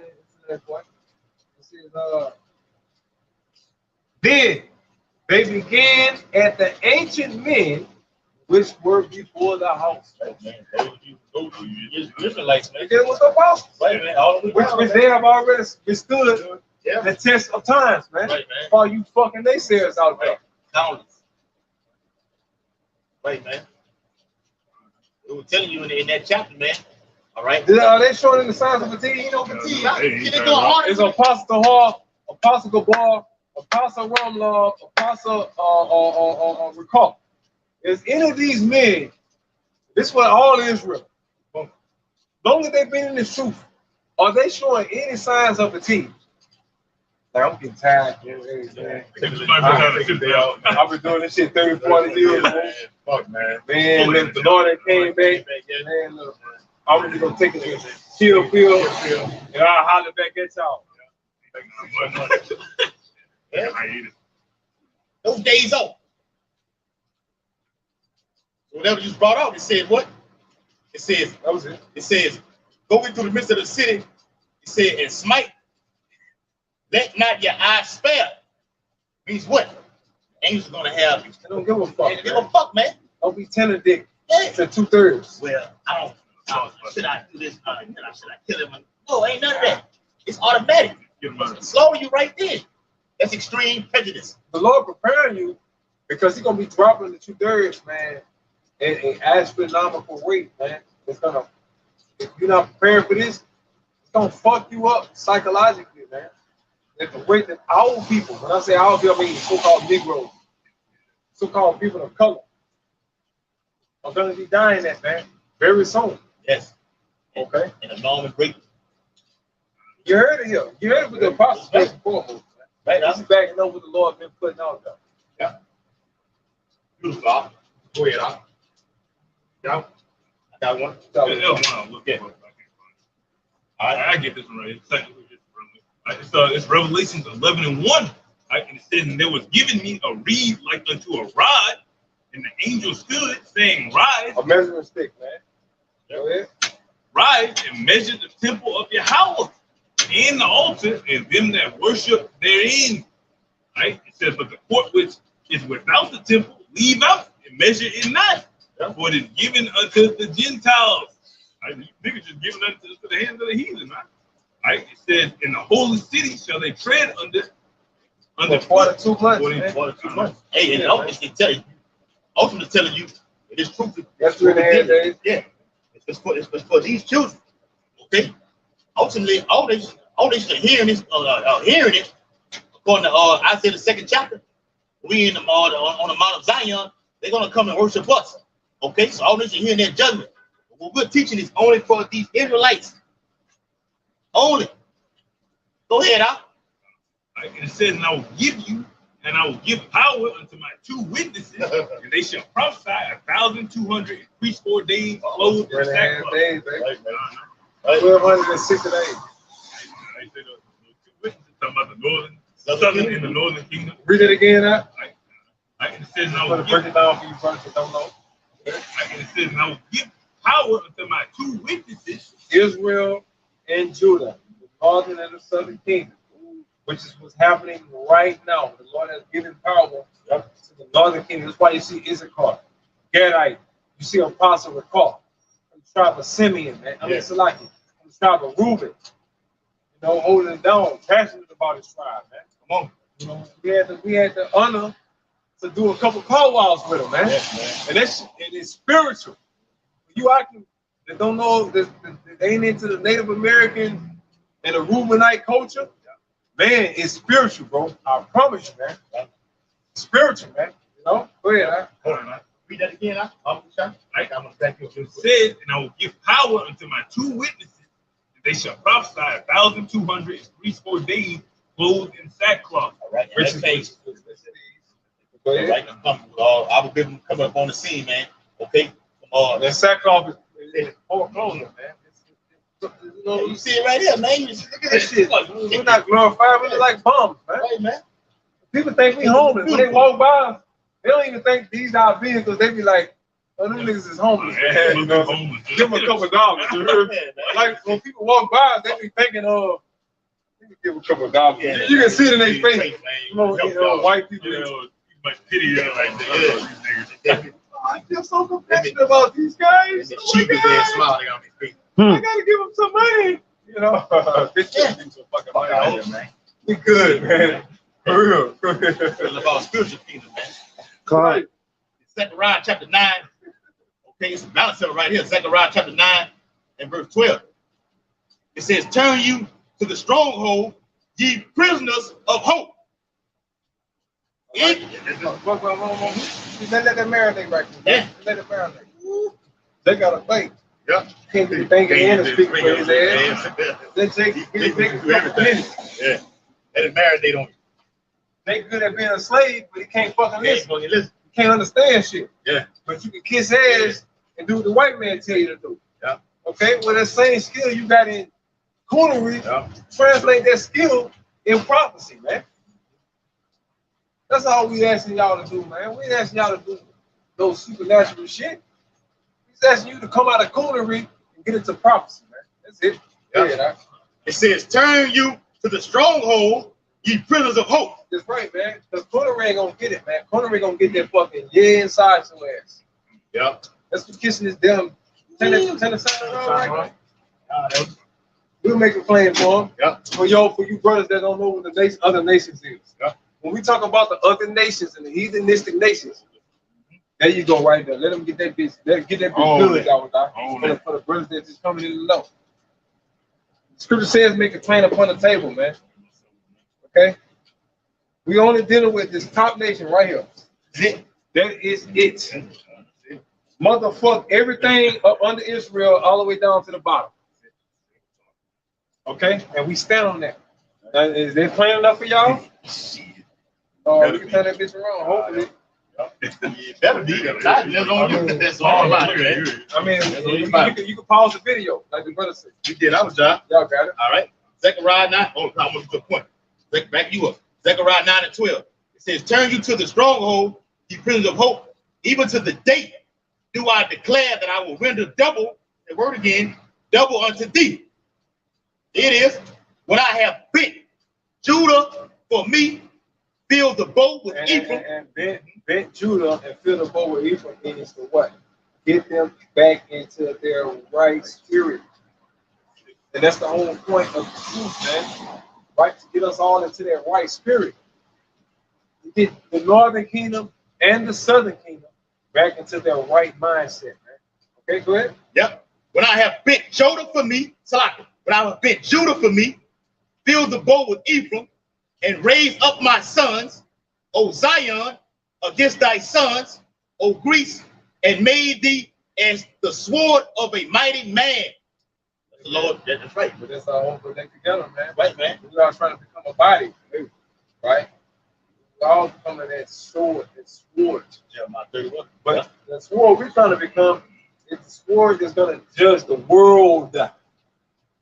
It says, then they began at the ancient men which were before the house. Israelites, man. It was the apostles. Which they have already withstood the test of times, man. Right, man. For you fucking naysayers out there. Countless. Right, man. We were telling you in that chapter, man. All right. Are they showing in the signs of fatigue? You know, fatigue. It's Apostle Hall, Apostle Gabar, Apostle Ramlov, Apostle Recall. Is any of these men, this is what all Israel, as long as they've been in the truth, are they showing any signs of fatigue? Like, I'm getting tired. I've been doing this shit 30, 40 years, man. Fuck, man. Man, the Lord that came back, man, look, I'm just going to take a chill pill, and I'll holler back at y'all. Those days off. Whatever you brought out, it said what? It says, that was it. It says, go into the midst of the city, it said, and smite. Let not your eyes spare. Means what? Angels are gonna have you. They don't give a fuck. They don't give a fuck, man. Don't be tender dick. Yeah. To 2/3. Well, I don't should I do this? Should I kill him? No, ain't none of that. It's automatic. Slaughter you right there. That's extreme prejudice. The Lord preparing you because He's gonna be dropping the 2/3, man, in an astronomical rate, man. It's gonna, if you're not prepared for this, it's gonna fuck you up psychologically, man. At the rate that our people, when I say our people, I mean so-called Negroes, so-called people of color are going to be dying that, man, very soon. Yes. Okay. And a normal break. You heard it here. You heard it with the apostles first and foremost. Right. This is backing up what the Lord been putting out there. Yeah. Beautiful. Go ahead, Al. Yeah. I got one. Yeah. I get this one right. It's Revelations 11:1. And it says, and there was given me a reed like unto a rod, and the angel stood, saying, Rise. A measuring stick, man. Go ahead. Rise and measure the temple of Yahweh and the altar and them that worship therein. Right? It says, but the court which is without the temple, leave out and measure it not. For it is given unto the Gentiles. Right? You niggas just given unto the hands of the heathen, right? Right? It says, in the holy city shall they tread under 42 months. 42 months. Hey, and ultimately telling you it is true. That's 3.5 days. Yeah. It's for these children. Okay. Ultimately, all they should hearing this, hearing it, according to Isaiah the 2nd chapter. We in the on the Mount of Zion, they're gonna come and worship us. Okay, so all they should hear in their judgment. What we're teaching is only for these Israelites. Only. Go ahead, Al. Right? And it says, and I will give you, and I will give power unto my 2 witnesses, and they shall prophesy 1,264 days, clothed in sackcloth. 1,260 days. Talking about the northern, southern and the northern kingdom. Read it again, huh? And it says, and I I'm will going to break it down for you brothers that don't know. And it says, and I will give power unto my 2 witnesses, Israel and Judah, the northern and the southern kingdom, which is what's happening right now. The Lord has given power to the northern kingdom. That's why you see Issachar, Gadite. You see Apostle Recall, from the tribe of Simeon, man. I mean, Salaki, from the tribe of Reuben. You know, holding it down, passionate about his tribe, man. Come on. You know, we had the honor to do a couple call walls with him, man. Yes, man. And it's spiritual. You acting that don't know that they ain't into the Native American and the Reubenite culture. Man, it's spiritual, bro. I promise you, man. Spiritual, man. You know? Go ahead, huh? Read that again, huh? I'm gonna thank you. it says, and I will give power unto my 2 witnesses, and they shall prophesy 1,264 days, clothed in sackcloth. All right, in that case, all right, I will give them coming up on the scene, man. Okay? That sackcloth is foreclosure, man. You know, you see it right here, man. You just look at this shit. We're not glorified. We're like bums, man. Right, man. People think we homeless. When they walk by, they don't even think these are vehicles. They be like, oh, them niggas is homeless, man. You know, give them a couple dollars. Like when people walk by, they be thinking, oh, you can give a couple dollars. Yeah, you can see it in their face. You know, white people. Like pity like that. I feel so compassionate about these guys. The cheapest ass smiling on his face. I gotta give them some money. You know, this shit some fucking money out here, man. We good, man. For real. It's about spiritual kingdom, man. Right. Zechariah chapter 9. Okay, it's a balance right here. Zechariah chapter 9 and verse 12. It says, turn you to the stronghold, ye prisoners of hope. Let that marinate right there. Yeah. Let it marinate. They got a think. Yeah. Can't be thinking and speak for his ass. They take a couple minutes. Yeah. Let it marinate on you. They good at being a slave, but he can't fucking listen. Listen. He can't understand shit. Yeah. But you can kiss ass and do what the white man tell you to do. Yeah. Okay? Well, that same skill you got in coonery, translate that skill in prophecy, man. That's all we asking y'all to do, man. We ain't asking y'all to do those supernatural shit. He's asking you to come out of coonery and get into prophecy, man. That's it. Yeah. It says, turn you to the stronghold, ye prisoners of hope. That's right, man. Because coonery ain't gonna get it, man. Coonery gonna get that fucking inside your ass. Yeah. That's what kissing this damn. Turn the sound around right now. We'll make a plan for him. Yeah. For you brothers that don't know what the other nations is. Yeah. When we talk about the other nations and the heathenistic nations, there you go right there. Let them get that bitch. Let them get that bitch good, y'all. For the brothers that just coming in the know. Scripture says, make a plan upon the table, man. Okay? We only dealing with this top nation right here. That is it. Motherfuck everything up under Israel all the way down to the bottom. Okay? And we stand on that. Is that plain enough for y'all? Oh, you can tell that bitch wrong, hopefully. It better be. That's on you. That's all about it. I mean, you can pause the video, like the brother said. You did our job. Y'all got it. All right. Zechariah 9. Oh, I want to point. Back you up. Zechariah 9 and 12. It says, turn you to the stronghold, ye prisoners of hope, even to the date do I declare that I will render double, the word again, double unto thee. It is when I have bent Judah for me, filled the bow with Ephraim. And bent Judah and filled the bow with Ephraim means to what? Get them back into their right spirit. And that's the whole point of the truth, man. Right? To get us all into that right spirit. To get the northern kingdom and the southern kingdom back into their right mindset, man. Okay, go ahead. Yep. When I have bent Judah for me, Salaki, when I have bent Judah for me, filled the bow with Ephraim, and raised up my sons, O Zion, against thy sons, O Greece, and made thee as the sword of a mighty man. The Lord, that's right. But that's all put that together, man. Right, man. We're all trying to become a body, right? We're all becoming that sword, Jeremiah 31. But the sword we're trying to become is the sword that's going to judge the world, the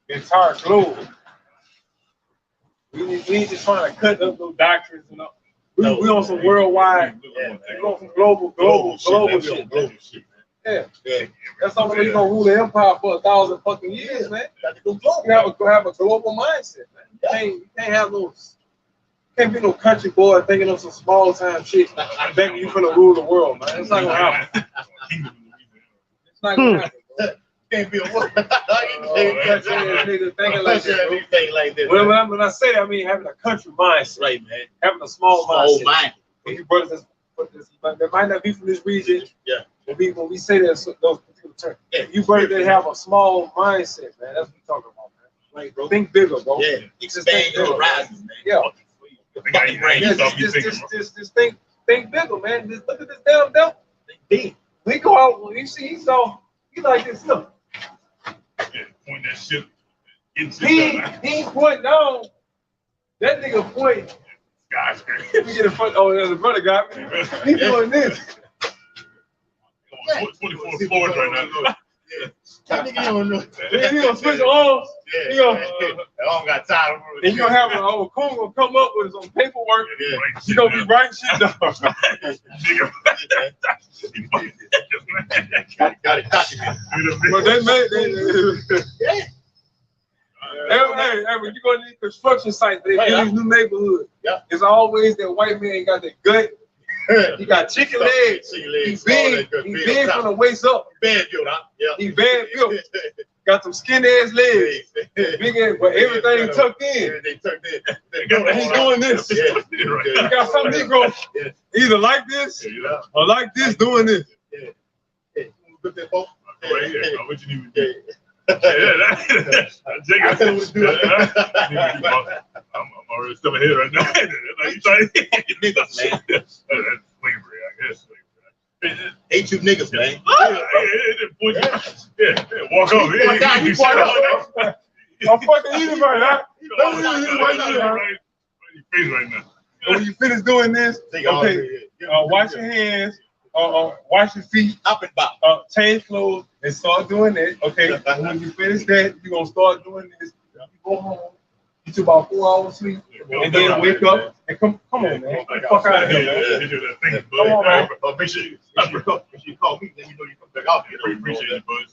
entire globe. We ain't just trying to cut up those doctrines and all. We on some worldwide, we on some global shit. Yeah. That's something we're gonna rule the empire for 1,000 fucking years, man. You have a global mindset, man. You can't have no, can't be no country boy thinking of some small time shit and thinking you finna rule the world, man. It's not gonna happen. It's not gonna happen. Can't be a woman. Thinking like that. When I say that, I mean having a country mindset, right, man. Having a small mindset. Mind. When you brothers that might not be from this region, yeah. When we say that those particular terms, you brothers that have a small mindset, man. That's what we're talking about, man. Like, bro, think bigger, bro. Yeah, expand your horizons, man. Yeah. Just think bigger, man. Just look at this damn devil. Think big. We go out when you see he like this. Look. Yeah, point that shit. He ain't pointing down. That nigga point. Skyscraper. We get a front. Oh, there's a brother got me. He doing this. 24 floors right now. That nigga don't know. He gonna switch arms. He gonna. I don't got time. And you gonna have a coon gonna come up with some paperwork. You gonna be writing shit down. Got it documented. But they made. Hey, when you go to these construction sites, they build these new neighborhoods. It's always that white man got that gut. He got chicken legs. He's big from the waist up. Bad built, huh? Yeah. He bad built. Got some skinny ass legs. Big ass, but everything tucked in. Everything tucked in. And he's doing this. He got some Negro either like this or like this doing this. Put that phone. Right here. What you need to do? I'm already stuck ahead right now. Ain't you niggas, man? Yeah, walk over. I'm fucking eating right now. When you finish doing this, okay, wash your hands, wash your feet, up and back, change clothes, and start doing that. Okay, and when you finish that, you're gonna start doing this. You go home, get you about 4 hours sleep, and then wake up and come on, man. Get the fuck out of here, man. Come on, man. Make sure you call me, let me know you come back out here. I appreciate it, bud.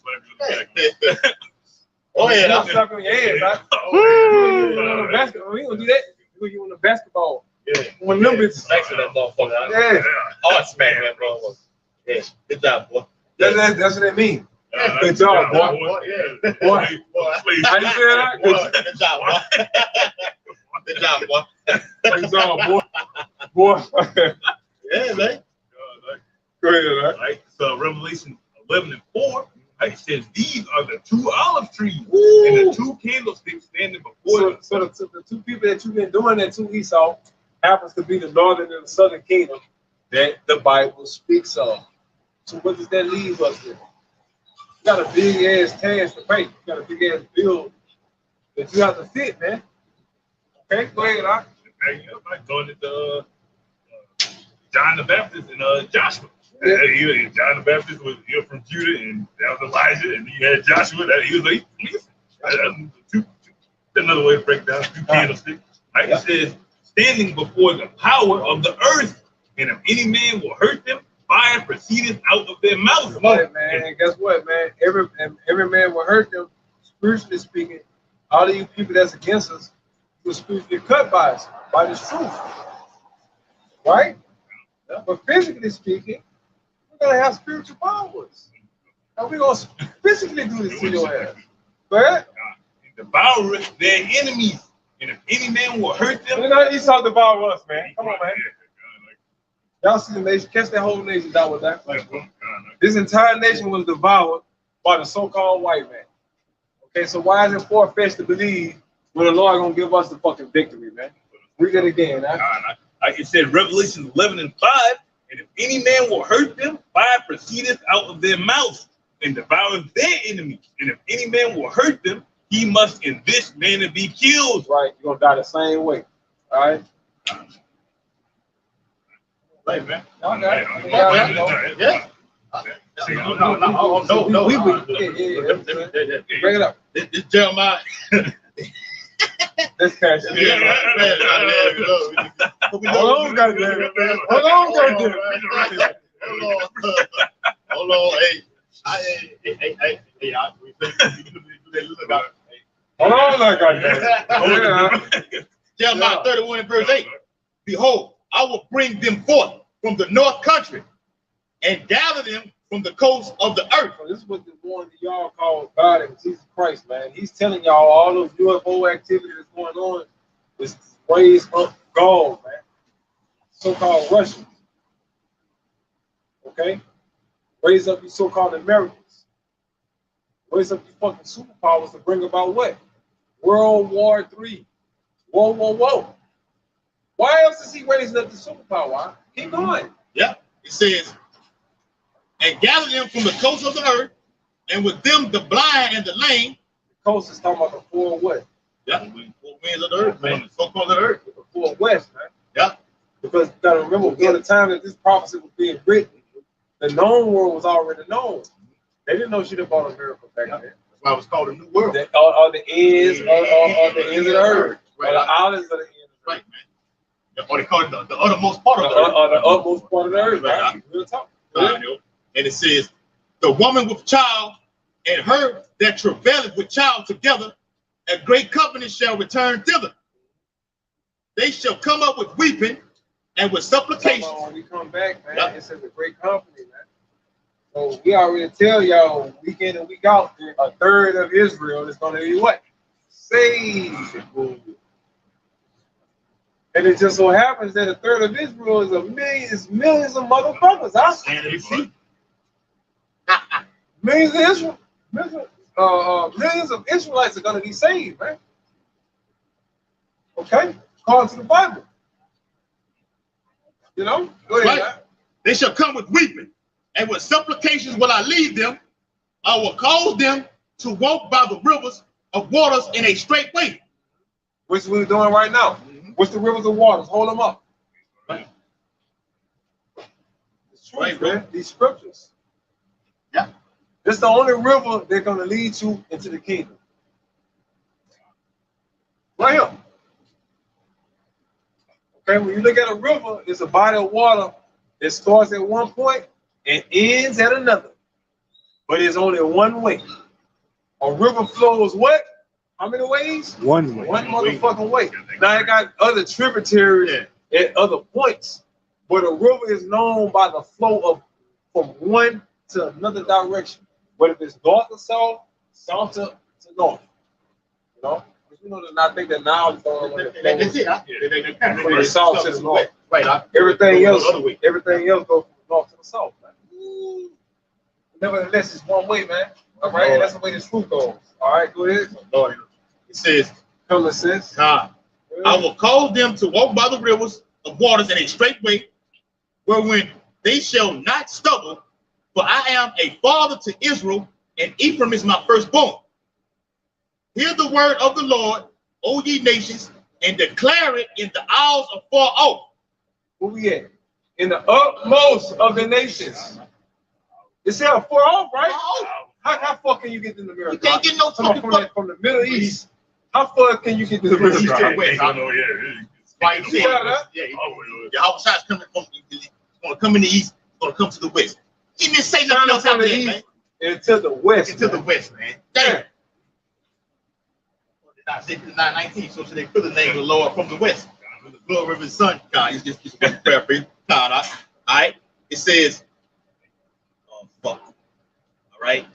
Oh yeah, I'm stuck on your head, right? We gonna do that. We gonna get basketball. Yeah. One of them bitches. Thanks for that motherfucker. Yeah. Oh, smack that motherfucker. Yeah. Good job, boy. That's what that means. Good job, boy. Yeah. Boy. How you say that? Good job, boy. Good job, boy. Good job, boy. Yeah, man. Go ahead, right? Right. So Revelation 11 and 4. It says these are the 2 olive trees and the 2 candlesticks standing before them. So the 2 people that you've been doing that to Esau happens to be the northern and the southern kingdom, that the Bible speaks of. So what does that leave us with? You got a big ass task to pay. You got a big ass bill that you have to fit, man. Okay, go ahead, Doc. Like going to John the Baptist and Joshua. Yeah. John the Baptist was from Judah, and that was Elijah, and you had Joshua. That he was like, that's another way to break down two candlesticks. Like it says, standing before the power of the earth, and if any man will hurt them, fire proceedeth out of their mouth. Come on, man. And guess what, man? Every man will hurt them, spiritually speaking. All of you people that's against us will spiritually cut by us, by this truth. Right? But physically speaking, we're gonna have spiritual powers. And we're gonna physically do this to your ass. But devoureth their enemies, and if any man will hurt them, he's talking about us, man. Come on, man. Y'all see the nation, catch that whole nation down with that. This entire nation was devoured by the so-called white man. Okay, so why is it far-fetched to believe when the Lord gonna give us the fucking victory, man? Read it again. Like it said, Revelation 11:5, and if any man will hurt them, fire proceedeth out of their mouth and devoureth their enemies. And if any man will hurt them, he must in this manner be killed. Right, you're gonna die the same way. All right. Right, man. Yeah. No. Bring it up. This Jeremiah. This catch. Hold on, goddamn. Hold on, hey. Hold on, goddamn. Jeremiah 31 and verse 8. Behold, I will bring them forth from the north country and gather them from the coast of the earth. So this is what the one that y'all call God and Jesus Christ, man. He's telling y'all all those UFO activity that's going on is raised up God, man. So-called Russians. Okay? Raise up these so-called Americans. Raise up these fucking superpowers to bring about what? World War III. Whoa. Why else is he raising up the superpower? Keep going. Yeah. It says, and gather them from the coast of the earth, and with them the blind and the lame. The coast is talking about the four what? Yeah, the four winds of the earth, man. The so-called earth. The four west, man. Yeah. Because you gotta remember, during the time that this prophecy was being written, the known world was already known. They didn't know shit about America back then. That's why it was called a new world. Or the ends of the earth. Right. Or the islands of the ends. Right, man. Or they call it the uttermost part of the earth. Or the utmost part of the earth, right? Real talk. And it says, the woman with child and her that travaileth with child together, a great company shall return thither. They shall come up with weeping and with supplications. When we come back, man, it says a great company, man. So we already tell y'all week in and week out, a third of Israel is going to be what? Saved. And it just so happens that a third of Israel is millions of motherfuckers. Millions of Israelites are going to be saved, man. Okay? According to the Bible. You know? Go ahead, right. They shall come with weeping, and with supplications will I lead them. I will cause them to walk by the rivers of waters in a straight way. Which we're doing right now. What's the rivers of waters? Hold them up. Right. It's true, right, man. These scriptures. Yeah. This is the only river they're going to lead you into the kingdom. Right here. Okay, when you look at a river, it's a body of water that starts at one point and ends at another. But it's only one way. A river flows what? How many ways? One way. One motherfucking way. Now it got other tributaries at other points, but a river is known by the flow of from one to another direction, whether it's north to south, south to north. You know, because we know that I think that now is going from the south to the north. Right. Everything else goes from the north to the south. Man. Nevertheless, it's one way, man. All right, and that's the way this truth goes. All right, go ahead. Lord, it says, common sense. I will cause them to walk by the rivers of waters in a straight way, wherein they shall not stumble, for I am a father to Israel, and Ephraim is my firstborn. Hear the word of the Lord, O ye nations, and declare it in the isles afar off. Where we at? In the utmost of the nations. You say far off, right? How far can you get in the America? You can't get no fucking from the Middle East. How far can you get to the Middle East? Right, Yahweh Shai is coming from. He's gonna come in the east. He's gonna come to the west. He didn't say nothing else out there, man. Into the west. Into the west, man. Damn. 9:19. So should they put the name of the Lord from the west? The glory of his son. God, it's just paraphrase. God, all right. It says, oh fuck. All right.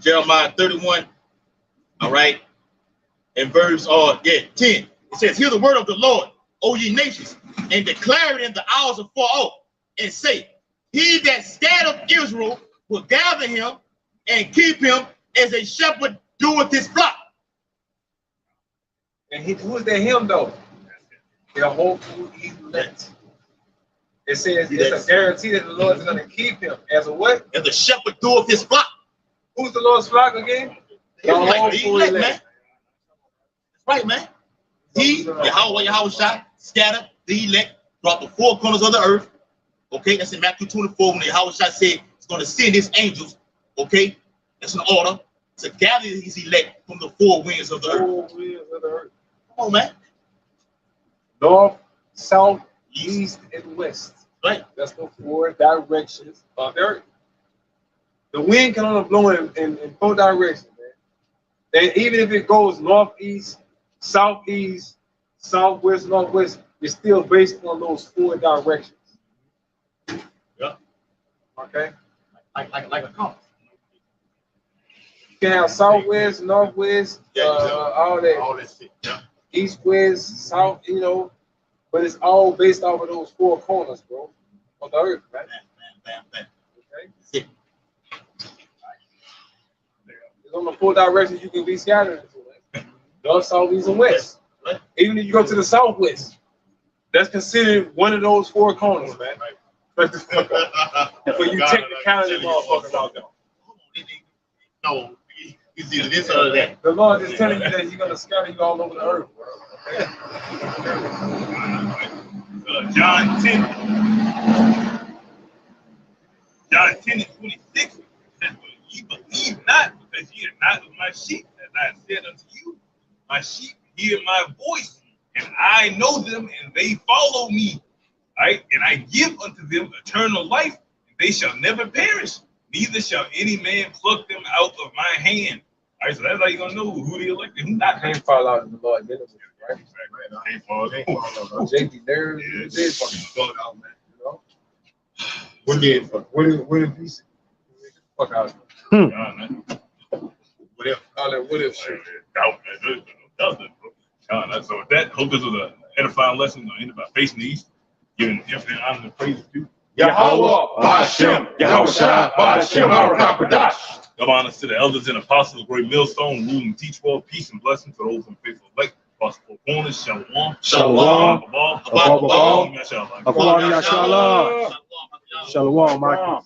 Jeremiah 31. All right. And verse 10. It says, hear the word of the Lord, O ye nations, and declare it in the isles of far off, and say, he that scattered Israel will gather him and keep him as a shepherd doeth his flock. And who is that him though? The whole elect. It says it's a guarantee that the Lord is going to keep him as a what? As the shepherd doeth his flock. Who's the Lord's flock again? The whole elect, man. That's right, man. He, Yahweh Shai, scattered the elect throughout the four corners of the earth. Okay, that's in Matthew 24 when Yahweh Shai said he's going to send his angels. Okay, that's an order to gather his elect from the four winds of the earth. Come on, man. North, south, east, and west. Right. That's the four directions of the earth. The wind can only blow in four directions, man. And even if it goes northeast, southeast, southwest, northwest, it's still based on those four directions. Yeah. Okay. Like a compass. You can have southwest, northwest, all that shit. Yeah. East, west, south, but it's all based off of those four corners, bro, on the earth, right? Bam. Okay. Yeah. It's on the four directions you can be scattered into, north, south, east, and west. Right. Even if you go to the southwest, that's considered one of those four corners, man. But you take the count of them motherfuckers out there. No, it's either this or that. The Lord is telling you that He's gonna scatter you all over the earth. John 10 and 26 says, "But ye believe not, because ye are not of my sheep, as I said unto you, my sheep hear my voice, and I know them, and they follow me. Right? And I give unto them eternal life, and they shall never perish, neither shall any man pluck them out of my hand." All right, so that's how you're gonna know who the elected, who not. Can't fall out in the Lord, right? Can't fall out. JP nerves, you did fucking fall out, man. You know? What if he said, fuck out? What if? All that what if shit. So with that, hope this was an edifying lesson. I ended by facing the east, giving infinite honor and praise to Yahweh, Ba'ashem, Yahweh Shai, Ba'ashem, Harakapadash. Give honors to the elders and apostles of Great Millstone, rule and teach world, peace and blessings to those who faithful elect. Possible corners, shalom. Shalom. Shalom. Shalom. Shalom.